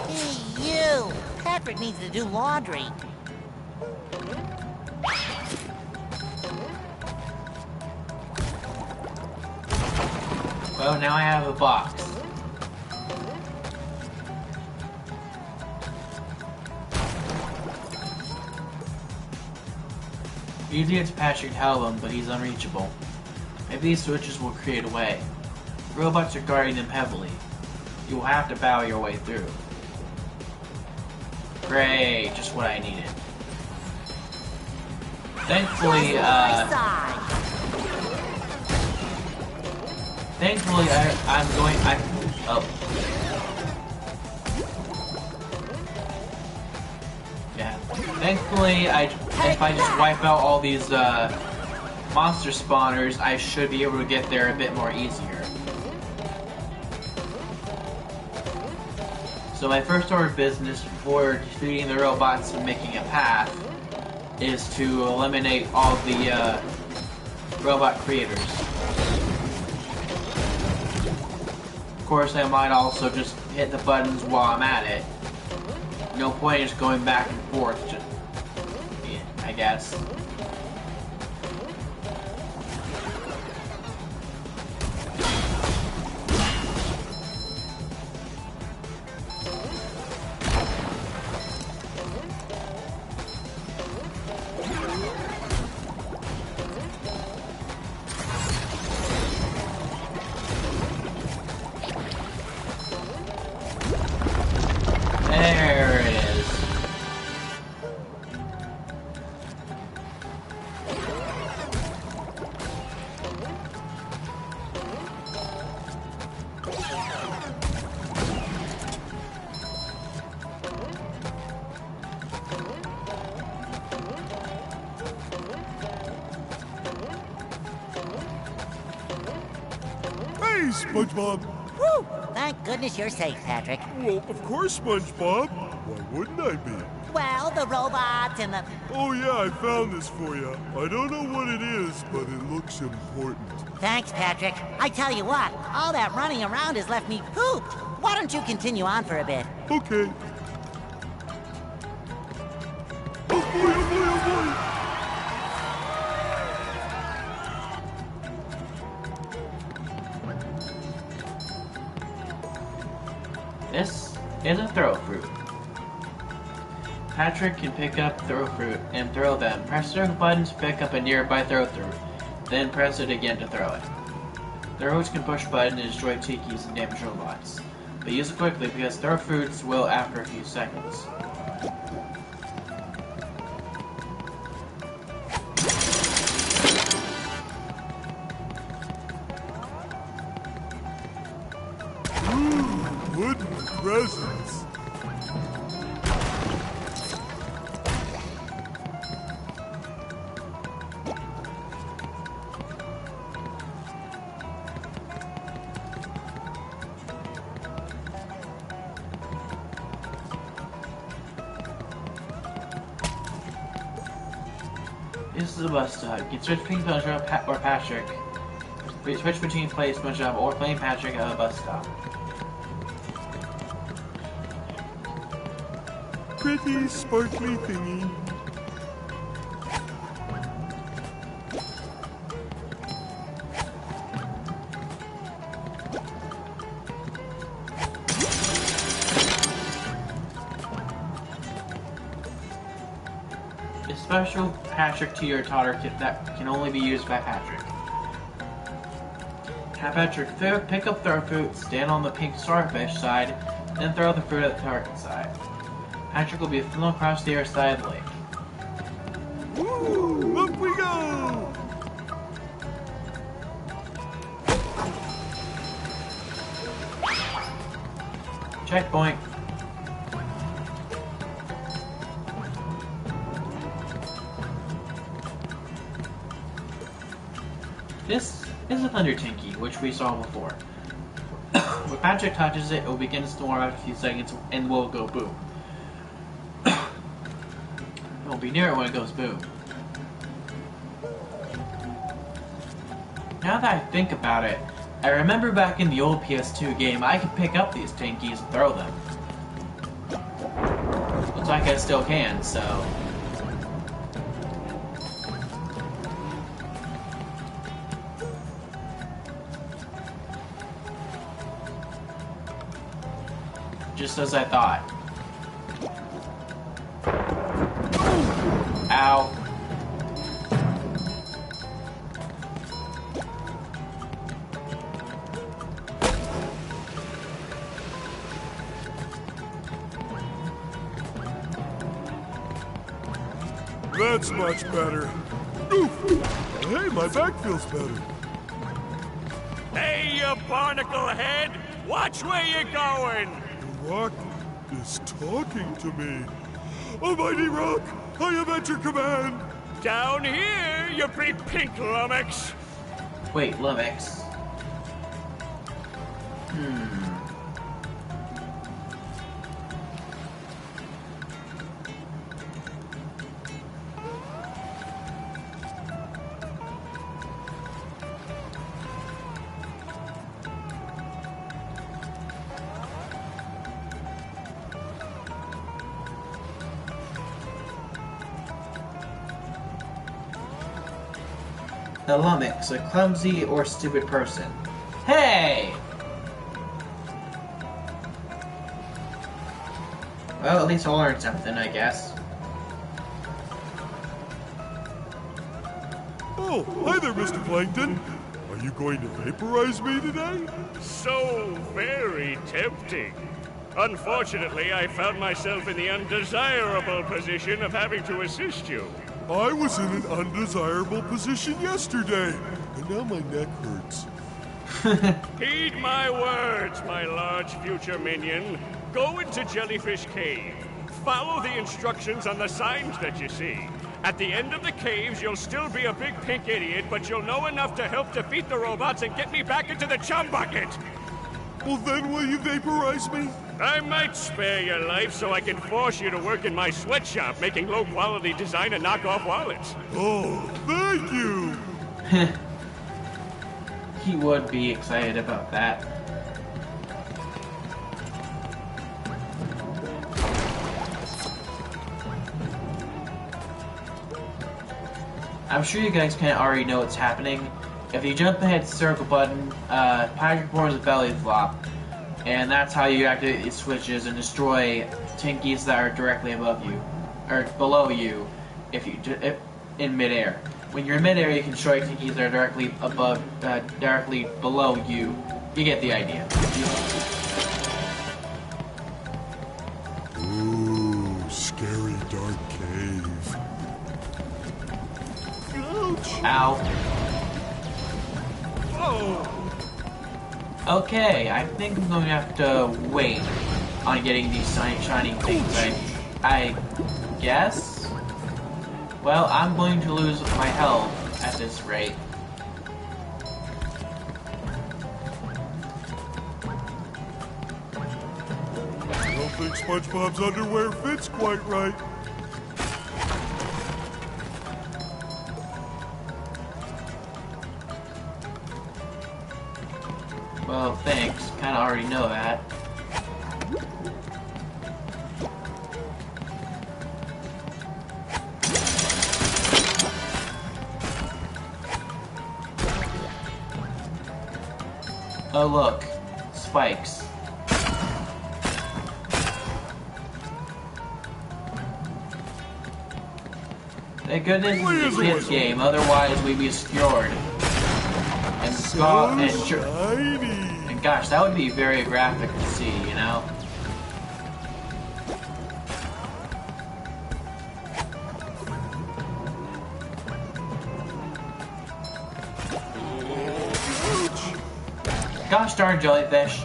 Speaker 4: Hey, you! Patrick needs to do laundry.
Speaker 1: Well, now I have a box. Usually it's Patrick to help him, but he's unreachable. Maybe these switches will create a way. The robots are guarding them heavily. You will have to bow your way through. Great, just what I needed. Thankfully, Yeah. Thankfully, if I just wipe out all these, monster spawners, I should be able to get there a bit more easier. So my first order of business before defeating the robots and making a path is to eliminate all the, robot creators. Of course, I might also just hit the buttons while I'm at it. No point in just going back and forth, I guess. There it is.
Speaker 5: Hey, SpongeBob!
Speaker 4: Whew! Thank goodness you're safe, Patrick.
Speaker 5: Well, of course, SpongeBob. Why wouldn't I be?
Speaker 4: Well, the robots and the...
Speaker 5: Oh yeah, I found this for you. I don't know what it is, but it looks important.
Speaker 4: Thanks, Patrick. I tell you what, all that running around has left me pooped. Why don't you continue on for a bit?
Speaker 5: Okay. Oh boy, oh boy, oh boy!
Speaker 1: This is a throw fruit. Patrick can pick up throw fruit and throw them. Press the circle button to pick up a nearby throw fruit, then press it again to throw it. The robots can push button to destroy tikis and damage robots, but use it quickly because throw fruits will after a few seconds.
Speaker 5: Wooden presents.
Speaker 1: This is a bus stop. You can switch between SpongeBob or Patrick. Switch between playing SpongeBob or playing Patrick at a bus stop.
Speaker 5: Pretty sparkly thingy.
Speaker 1: A special Patrick to your toddler kit that can only be used by Patrick. Have Patrick pick up throw fruit, stand on the pink starfish side, then throw the fruit at the target side. Patrick will be flown across the other side of the lake.
Speaker 5: Woo! Up we go!
Speaker 1: Checkpoint. This is a Thunder Tinky, which we saw before. When Patrick touches it, it will begin to storm after a few seconds and will go boom. It won't be near it when it goes boom. Now that I think about it, I remember back in the old PS2 game, I could pick up these Tinkies and throw them. Looks like I still can, so... Just as I thought. Ow.
Speaker 5: That's much better. Oof. Hey, my back feels better.
Speaker 3: Hey, you barnacle head! Watch where you're going!
Speaker 5: The rock is talking to me. Almighty Rock, I am at your command.
Speaker 3: Down here, you big pink lummox!
Speaker 1: Wait, Lummox. The Lummox, a clumsy or stupid person. Hey! Well, at least I'll learn something, I guess.
Speaker 5: Oh, hi there, Mr. Plankton. Are you going to vaporize me today?
Speaker 3: So very tempting. Unfortunately, I found myself in the undesirable position of having to assist you.
Speaker 5: I was in an undesirable position yesterday, and now my neck hurts.
Speaker 3: Heed my words, my large future minion. Go into Jellyfish Cave. Follow the instructions on the signs that you see. At the end of the caves, you'll still be a big pink idiot, but you'll know enough to help defeat the robots and get me back into the chum bucket.
Speaker 5: Well, then will you vaporize me?
Speaker 3: I might spare your life so I can force you to work in my sweatshop making low-quality design and knockoff wallets.
Speaker 5: Oh, thank you!
Speaker 1: He would be excited about that. I'm sure you guys can already know what's happening. If you jump ahead to the circle button, Patrick forms a belly flop, and that's how you activate these switches and destroy Tinkies that are directly above you. or below you if in midair. When you're in midair, you can strike things that are directly above, directly below you. You get the idea.
Speaker 5: Ooh, scary dark cave. Ouch!
Speaker 1: Ow.
Speaker 5: Oh!
Speaker 1: Okay, I think I'm going to have to wait on getting these shining things. I guess? Well, I'm going to lose my health at this rate.
Speaker 5: I don't think SpongeBob's underwear fits quite right.
Speaker 1: Well, thanks. Kinda already know that. Oh look, spikes. Thank goodness it's a kids game, otherwise we'd be skewered. And and gosh, that would be very graphic to see, you know? Gosh darn jellyfish.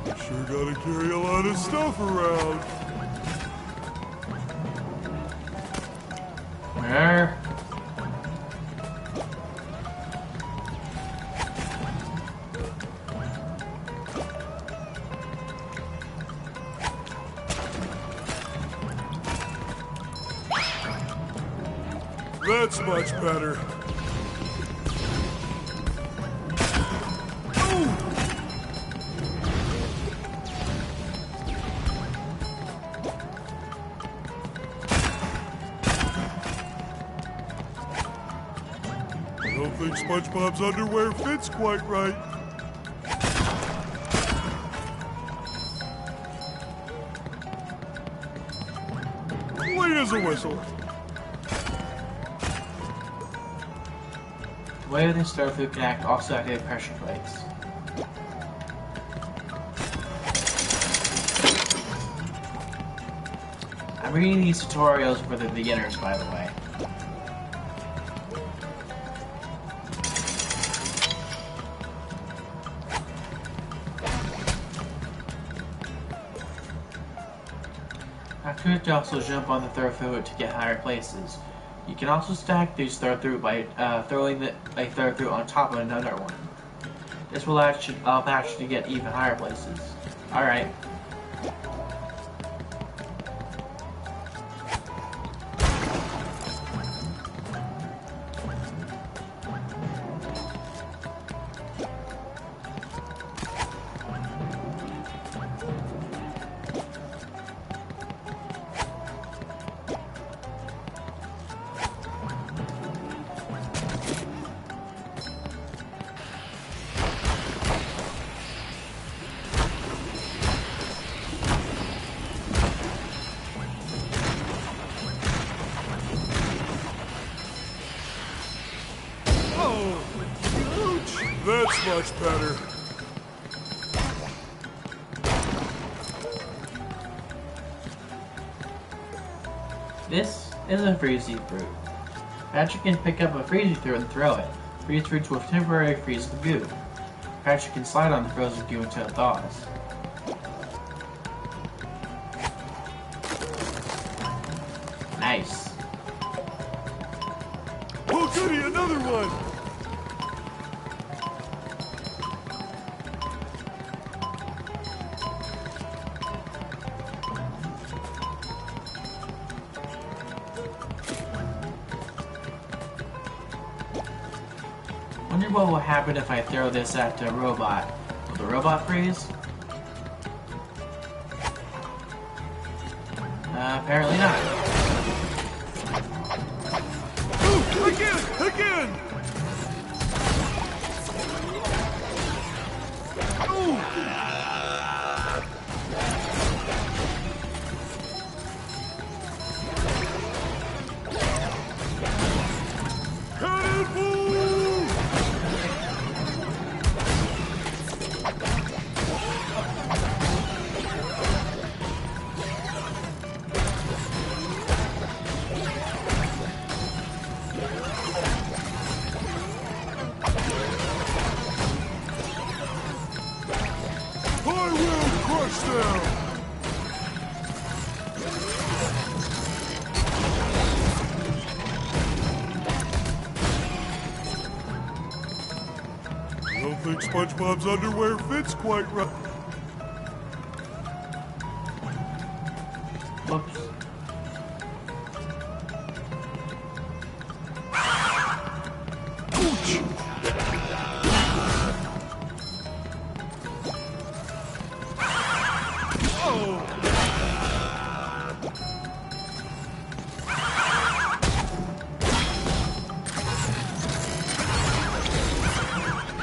Speaker 5: You sure gotta carry a lot of stuff around.
Speaker 1: Where?
Speaker 5: That's much better. I don't think SpongeBob's underwear fits quite right. Clean as a whistle.
Speaker 1: The way this throw food can also activate pressure plates. I'm reading these tutorials for the beginners, by the way. After it, to also jump on the throw food to get higher places. You can also stack these throw through by throwing a throw through on top of another one. This will actually get even higher places. Alright.
Speaker 5: That's much better.
Speaker 1: This is a freezy fruit. Patrick can pick up a freezy fruit and throw it. Freeze fruits will temporarily freeze the goo. Patrick can slide on the frozen goo until it thaws. Nice.
Speaker 5: Oh goody, another one!
Speaker 1: Wonder what will happen if I throw this at a robot. Will the robot freeze? Apparently not.
Speaker 5: Ooh, again! Ooh. think SpongeBob's underwear fits quite right.
Speaker 1: Whoops.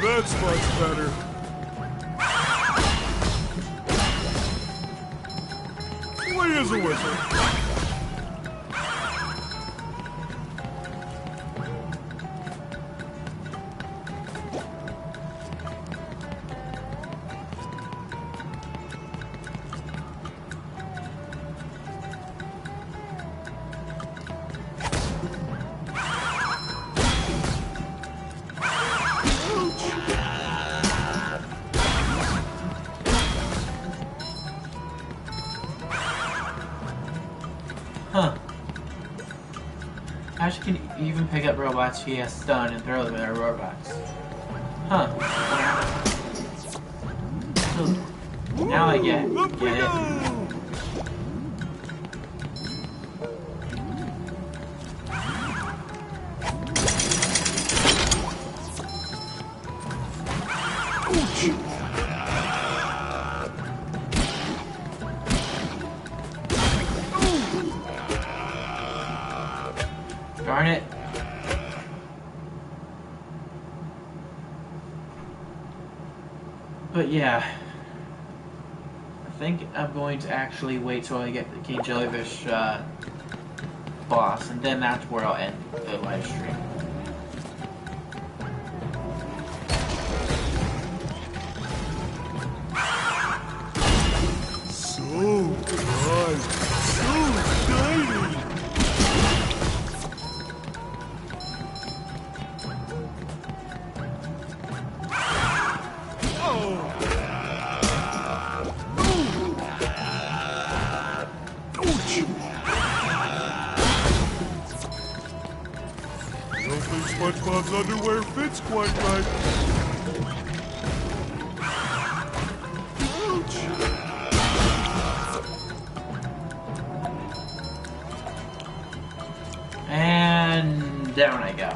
Speaker 5: That's much better. Play as a whistle.
Speaker 1: Huh. How she can even pick up robots she has stunned and throw them at her robots? Huh. So, now I get it. Darn it. But yeah, I think I'm going to actually wait till I get the King Jellyfish boss, and then that's where I'll end the live stream.
Speaker 5: So nice, so shiny. SpongeBob's underwear fits quite right. Ouch!
Speaker 1: And down I go.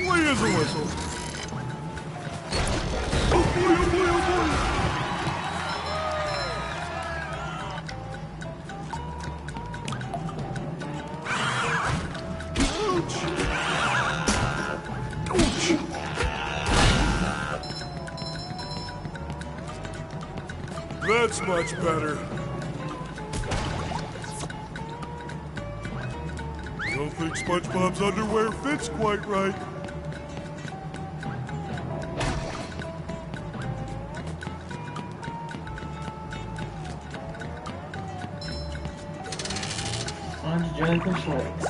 Speaker 5: Play as a whistle. Oh boy, oh boy, oh boy. Ouch! That's much better. Don't think SpongeBob's underwear fits quite right.
Speaker 1: Sponge Jellyfish legs.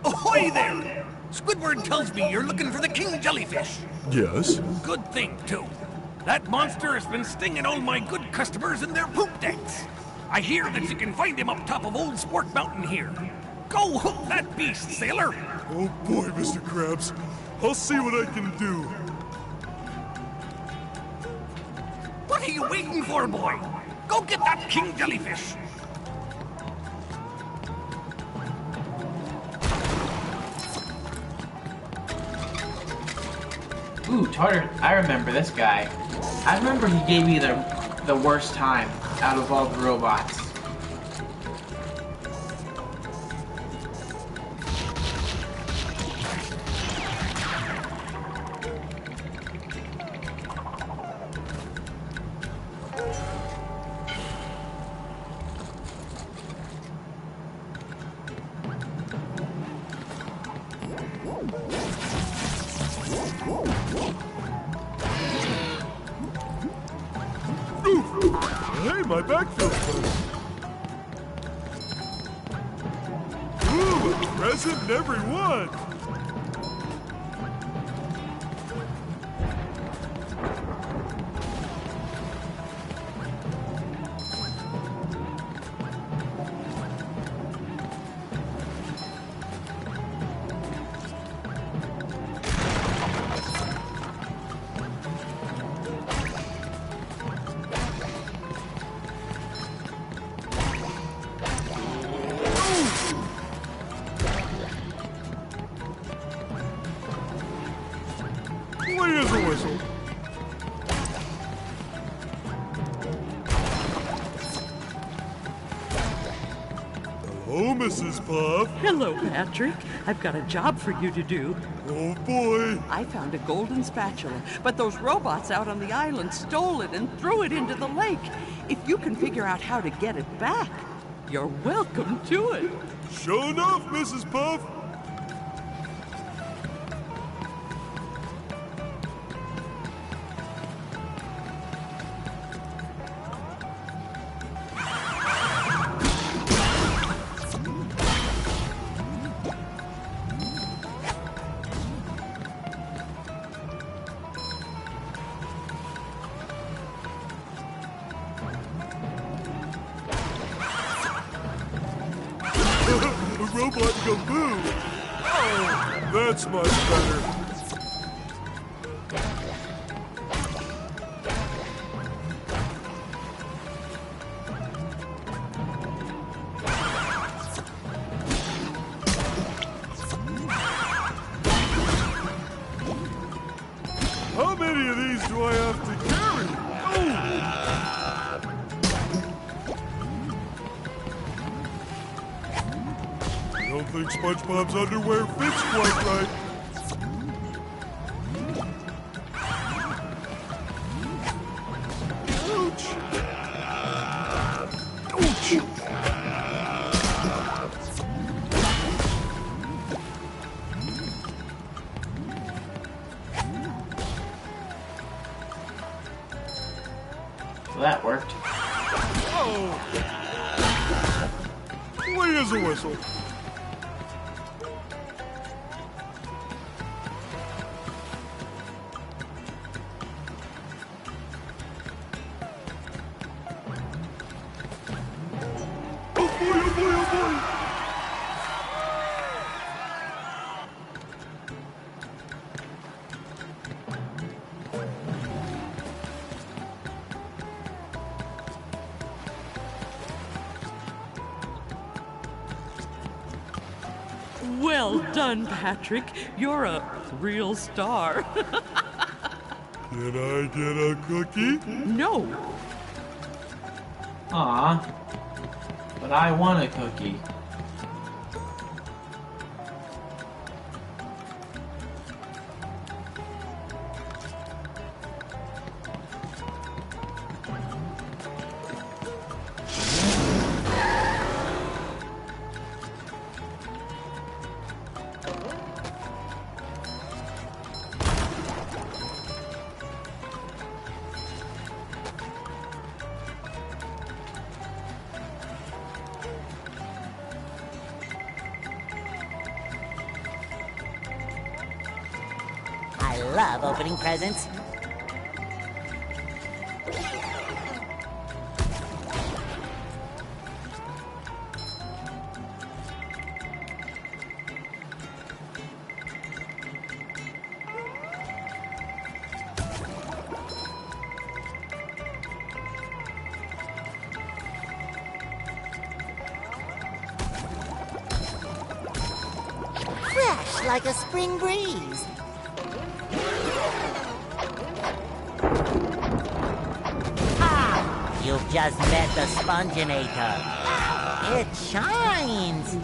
Speaker 6: Ahoy there! Squidward tells me you're looking for the King Jellyfish.
Speaker 5: Yes?
Speaker 6: Good thing, too. That monster has been stinging all my good customers in their poop decks. I hear that you can find him up top of Old Sport Mountain here. Go hook that beast, sailor!
Speaker 5: Oh boy, Mr. Krabs. I'll see what I can do.
Speaker 6: What are you waiting for, boy? Go get that King Jellyfish!
Speaker 1: Ooh, Tartar, I remember this guy. I remember he gave me the worst time out of all the robots.
Speaker 5: Hey, my back feels better. Ooh, a present in every one. Clean as a whistle. Hello, Mrs. Puff.
Speaker 9: Hello, Patrick. I've got a job for you to do.
Speaker 5: Oh, boy.
Speaker 9: I found a golden spatula, but those robots out on the island stole it and threw it into the lake. If you can figure out how to get it back, you're welcome to it.
Speaker 5: Sure enough, Mrs. Puff. A robot go boo. Oh, that's much better. How many of these do I have to carry? Oh! I don't think SpongeBob's underwear fits quite right. Ouch! Ouch!
Speaker 1: So that worked.
Speaker 5: Oh! Clean as a whistle. Oh boy, oh boy, oh boy!
Speaker 9: Well done, Patrick. You're a real star.
Speaker 5: Can I get a cookie?
Speaker 9: No,
Speaker 1: Aw. But I want a cookie.
Speaker 4: I love opening presents. Fresh like a spring breeze. Ah! You've just met the Sponginator. It shines.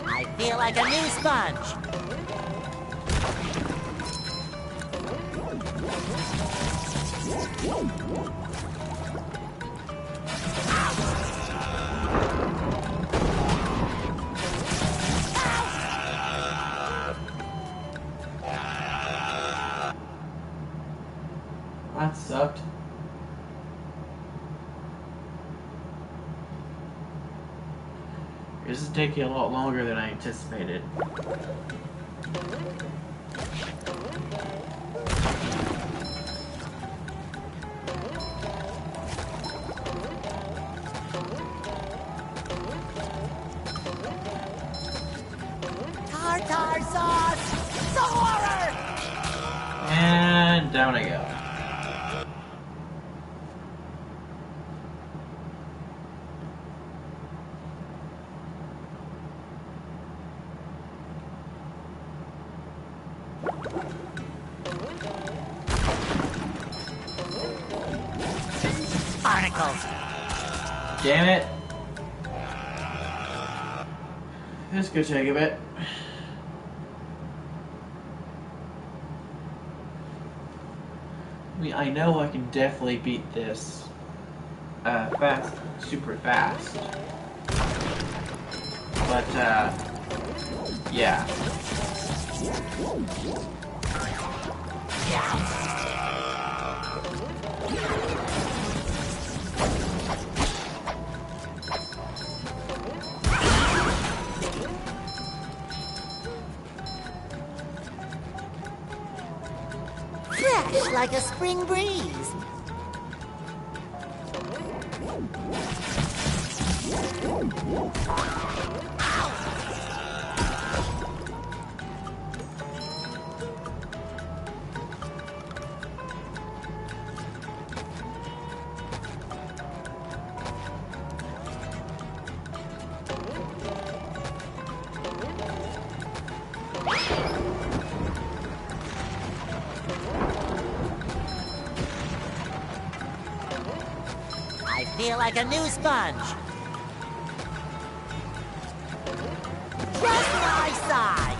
Speaker 4: I feel like a new sponge.
Speaker 1: That sucked. This is taking a lot longer than I anticipated.
Speaker 4: Tartar sauce! Soarer!
Speaker 1: And down I go.
Speaker 4: Barnacles!
Speaker 1: Damn it. This could take a bit. I mean, I know I can definitely beat this fast, super fast. But, yeah.
Speaker 4: Fresh like a spring breeze. I feel like a new sponge. Just my size.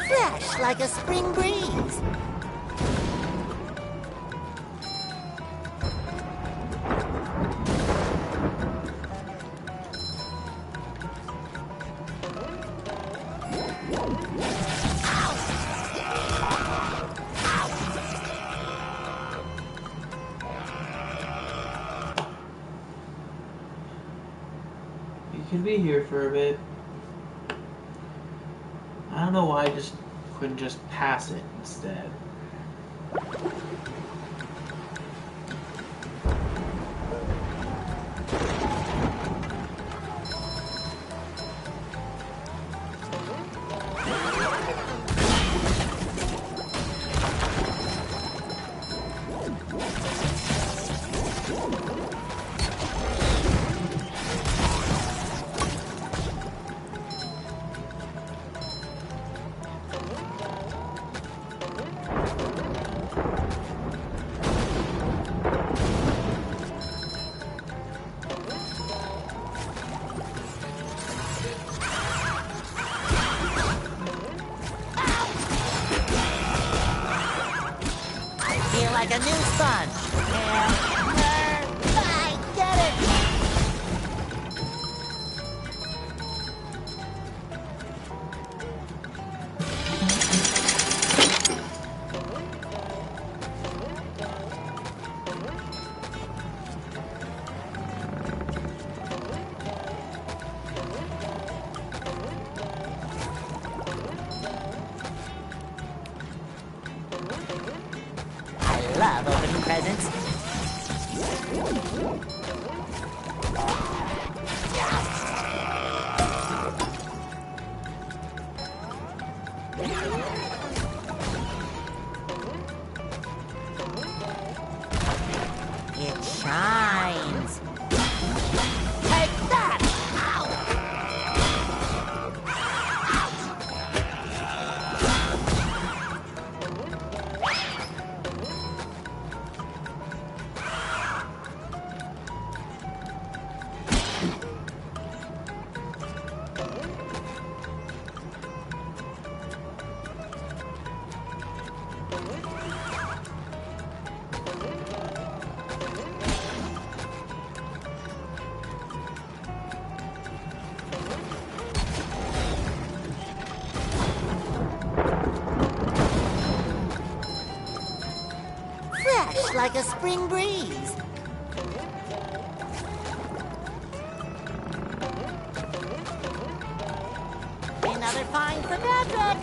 Speaker 4: Fresh like a spring breeze.
Speaker 1: You can be here for a bit. I don't know why I just couldn't just pass it instead.
Speaker 4: Feel like a new sponge. I get it. I love opening presents. It shines. Take that! Fresh like a spring breeze. Another find for Patrick.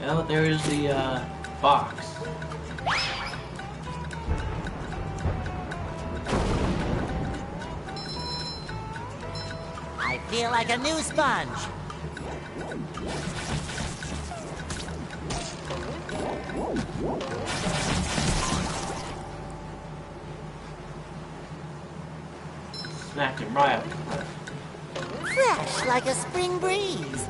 Speaker 1: Well, there is the box.
Speaker 4: I feel like a new sponge.
Speaker 1: Smacked him right up the cliff.
Speaker 4: Fresh like a spring breeze.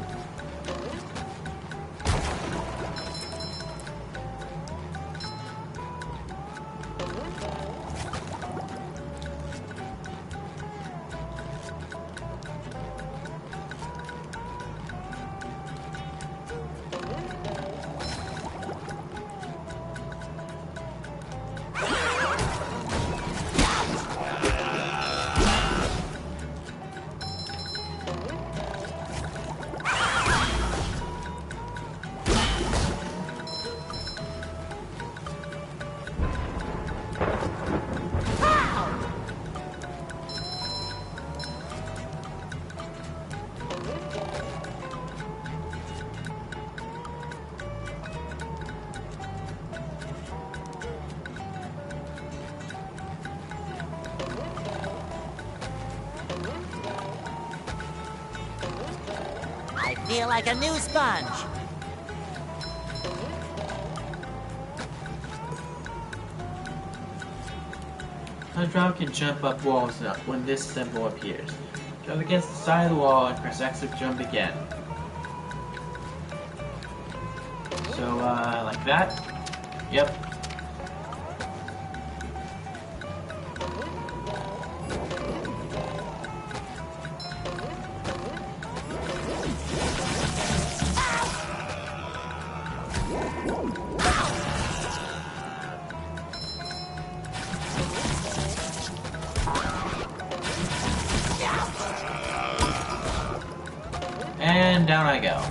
Speaker 4: I feel like a new sponge.
Speaker 1: SpongeBob can jump up walls when this symbol appears. Jump against the side of the wall and press X to jump again. So, like that? Yep. And down I go.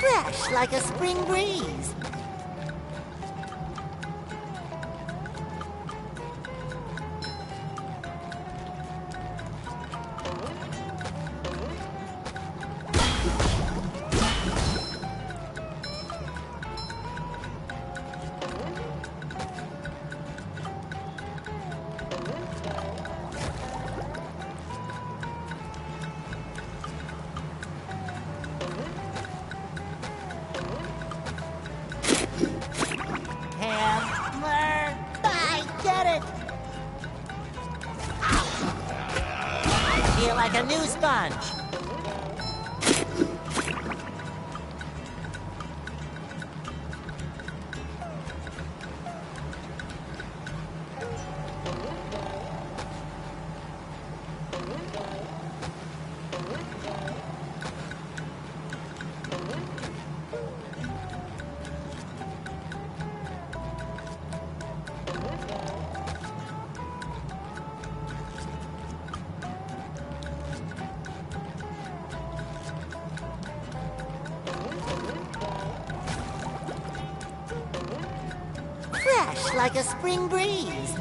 Speaker 4: Fresh like a spring breeze. I get it! I feel like a new sponge. Fresh like a spring breeze.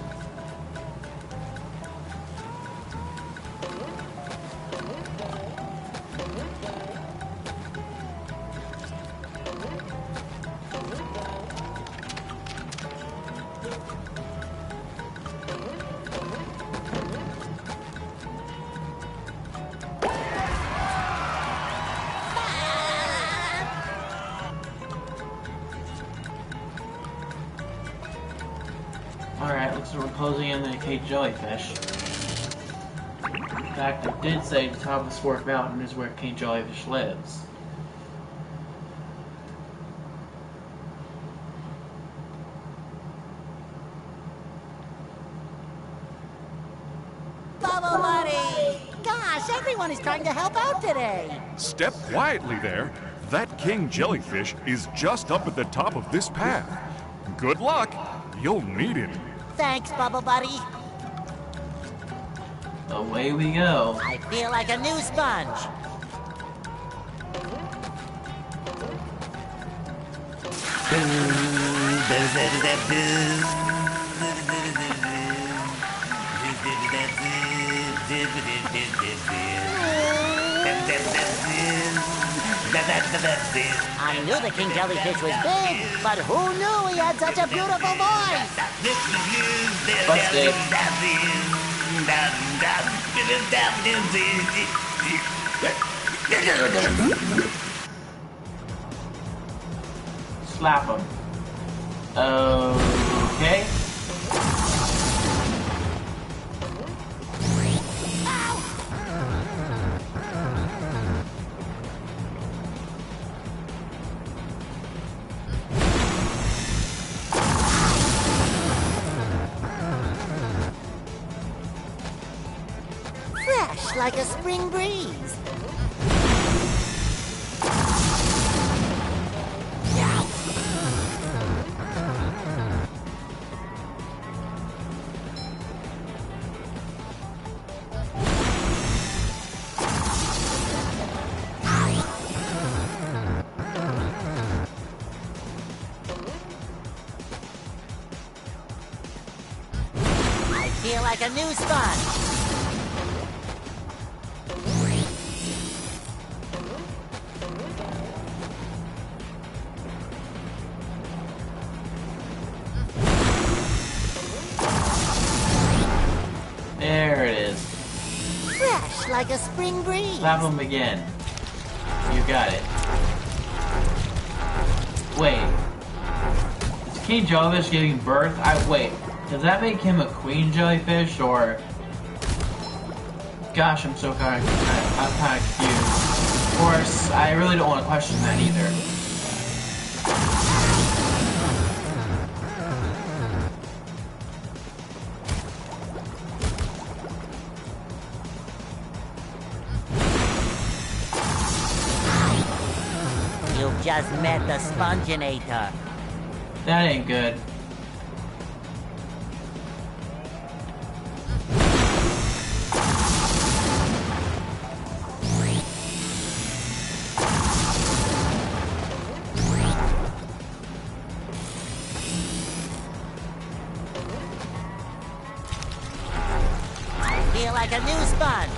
Speaker 1: Looks reposing in the caged jellyfish. In fact, it did say the top of the Spork Mountain is where caged jellyfish lives.
Speaker 4: Bubble Buddy! Gosh, everyone is trying to help out today.
Speaker 5: Step quietly there. That king jellyfish is just up at the top of this path. Good luck. You'll need it.
Speaker 4: Thanks, Bubble Buddy.
Speaker 1: Away we go.
Speaker 4: I feel like a new sponge. I knew the king jellyfish was big, but who knew he had such a beautiful voice?
Speaker 1: Busted. Slap him. Okay.
Speaker 4: Fresh like a spring breeze. I feel like a new sponge.
Speaker 1: There it is.
Speaker 4: Fresh like a spring breeze.
Speaker 1: Slap him again. You got it. Wait. Is king jellyfish giving birth? Wait. Does that make him a queen jellyfish, or... Gosh, I'm kind of confused. Of course, I really don't want to question that either.
Speaker 4: You've just met the Sponginator.
Speaker 1: That ain't good.
Speaker 4: I feel like a new sponge.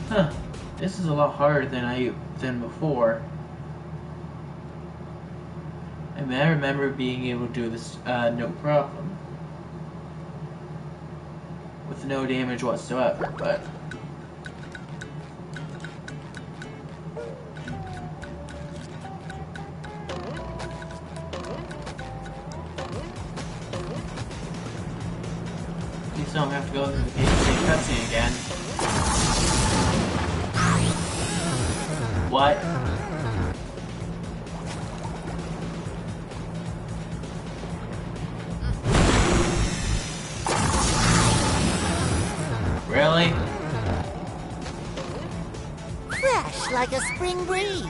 Speaker 1: Huh. This is a lot harder than before. I mean, I remember being able to do this no problem. With no damage whatsoever, but... At least I don't have to go through the same cutscene again. What? Really?
Speaker 4: Fresh like a spring breeze.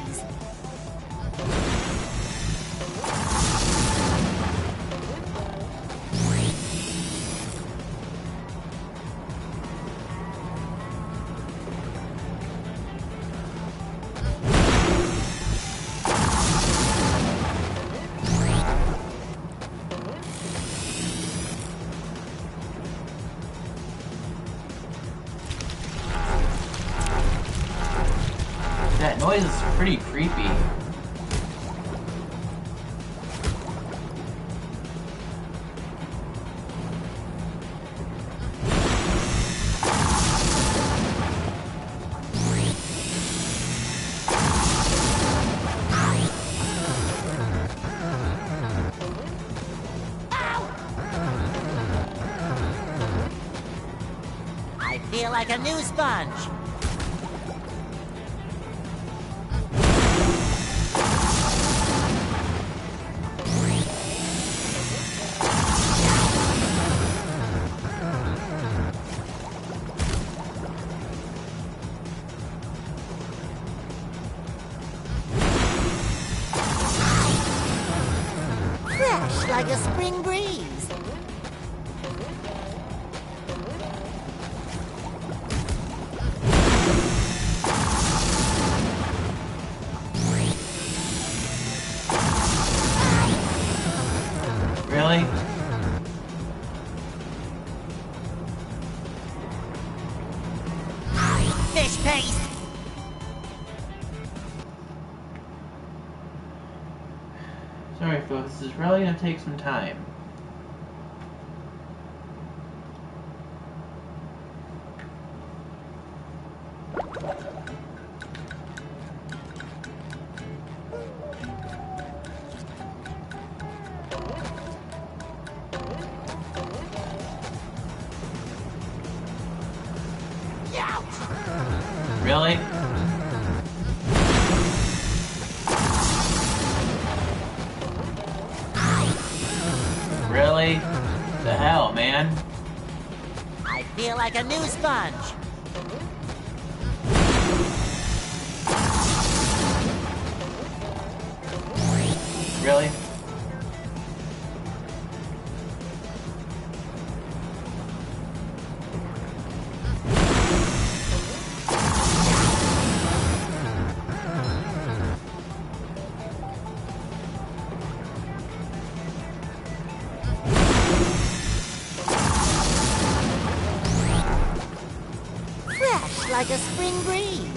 Speaker 1: noise is pretty creepy.
Speaker 4: I feel like a new sponge. Fresh like a spring breeze.
Speaker 1: Really?
Speaker 4: Fish paste.
Speaker 1: Sorry folks, this is really gonna take some time. Really? Really? The hell, man?
Speaker 4: I feel like a new sponge.
Speaker 1: Really?
Speaker 4: Fresh like a spring breeze.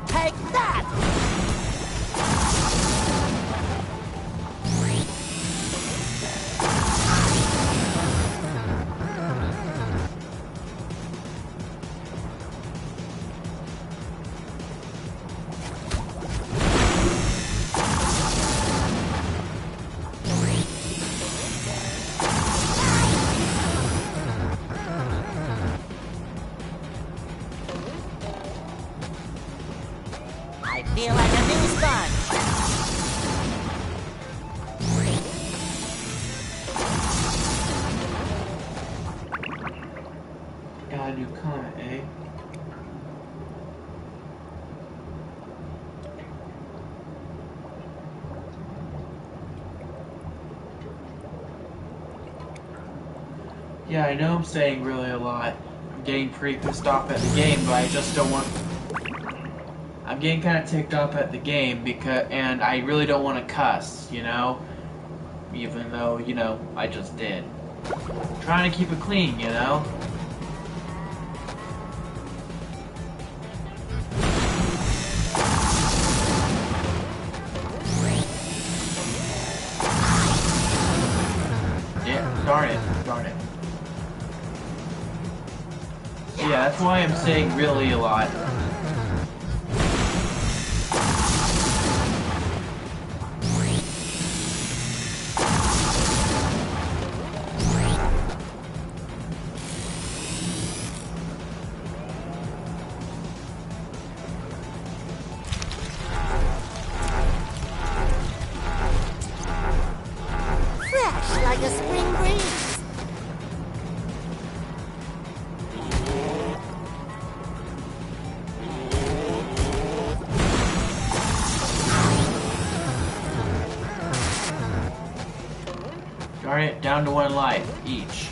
Speaker 4: Take that! I feel like a new sponge.
Speaker 1: Got a new comment, eh? Yeah, I know I'm saying really a lot. I'm getting pretty pissed off at the game, but I just don't want... I'm getting kind of ticked off at the game and I really don't want to cuss, you know? Even though, you know, I just did. I'm trying to keep it clean, you know? Yeah, darn it. Yeah, that's why I'm saying really a lot.
Speaker 4: Fresh like a spring breeze.
Speaker 1: Alright, down to 1 life each.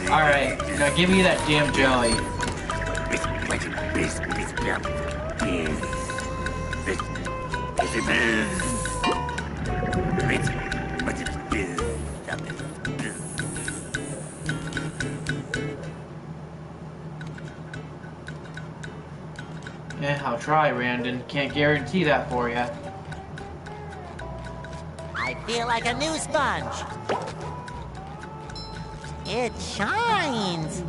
Speaker 1: Alright, now give me that damn jelly. Yeah, I'll try, Randon. Can't guarantee that for you.
Speaker 4: I feel like a new sponge. It shines.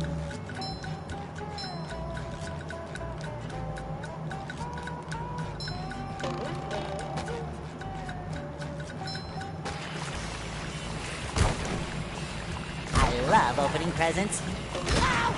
Speaker 4: I love opening presents. Ow!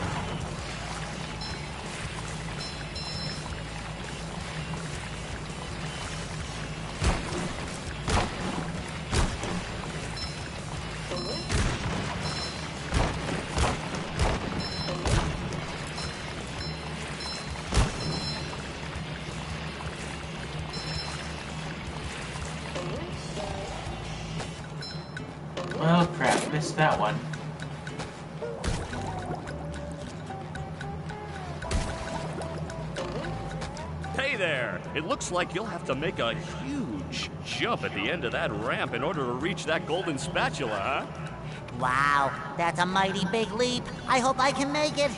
Speaker 1: Oh crap, missed that one.
Speaker 3: Hey there! It looks like you'll have to make a huge jump at the end of that ramp in order to reach that golden spatula, huh?
Speaker 4: Wow, that's a mighty big leap. I hope I can make it.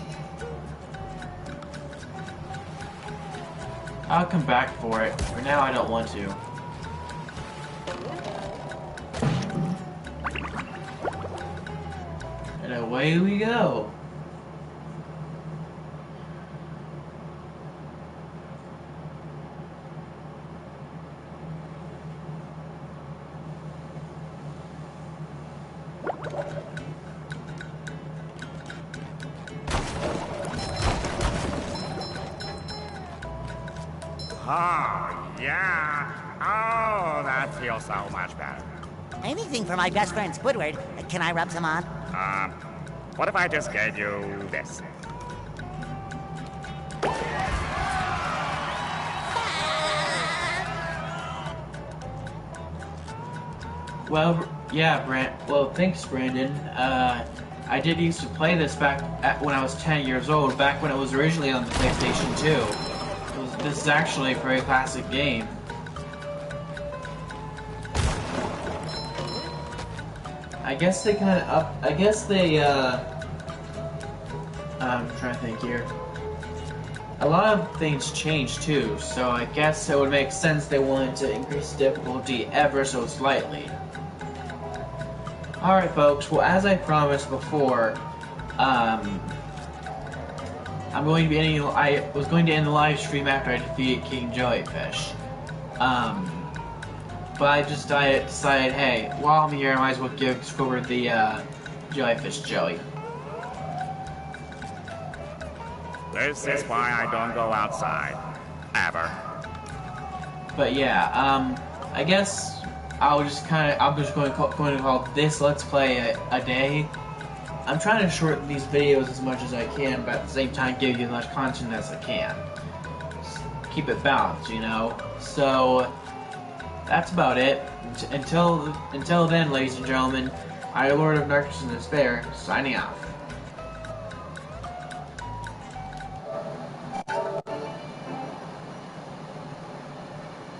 Speaker 1: I'll come back for it. For now, I don't want to. And away we go.
Speaker 10: Oh, yeah. Oh, that feels so much better.
Speaker 4: Anything for my best friend Squidward. Can I rub some on?
Speaker 10: What if I just gave you this?
Speaker 1: Well, yeah, well, thanks, Brandon. I did used to play this when I was 10 years old, back when it was originally on the PlayStation 2. This is actually a very classic game. I guess they kind of I'm trying to think here. A lot of things changed too, so I guess it would make sense they wanted to increase difficulty ever so slightly. Alright folks, well as I promised before, I was going to end the live stream after I defeated King Jellyfish. But I just decided, hey, while I'm here I might as well give Squidward the Jellyfish jelly.
Speaker 10: This is why I don't go outside. Ever.
Speaker 1: But yeah, I guess I'm just going to call this Let's Play a day. I'm trying to shorten these videos as much as I can, but at the same time give you as much content as I can. Just keep it balanced, you know? So, that's about it. Until then, ladies and gentlemen, I, Lord of Darkness and Despair, signing off.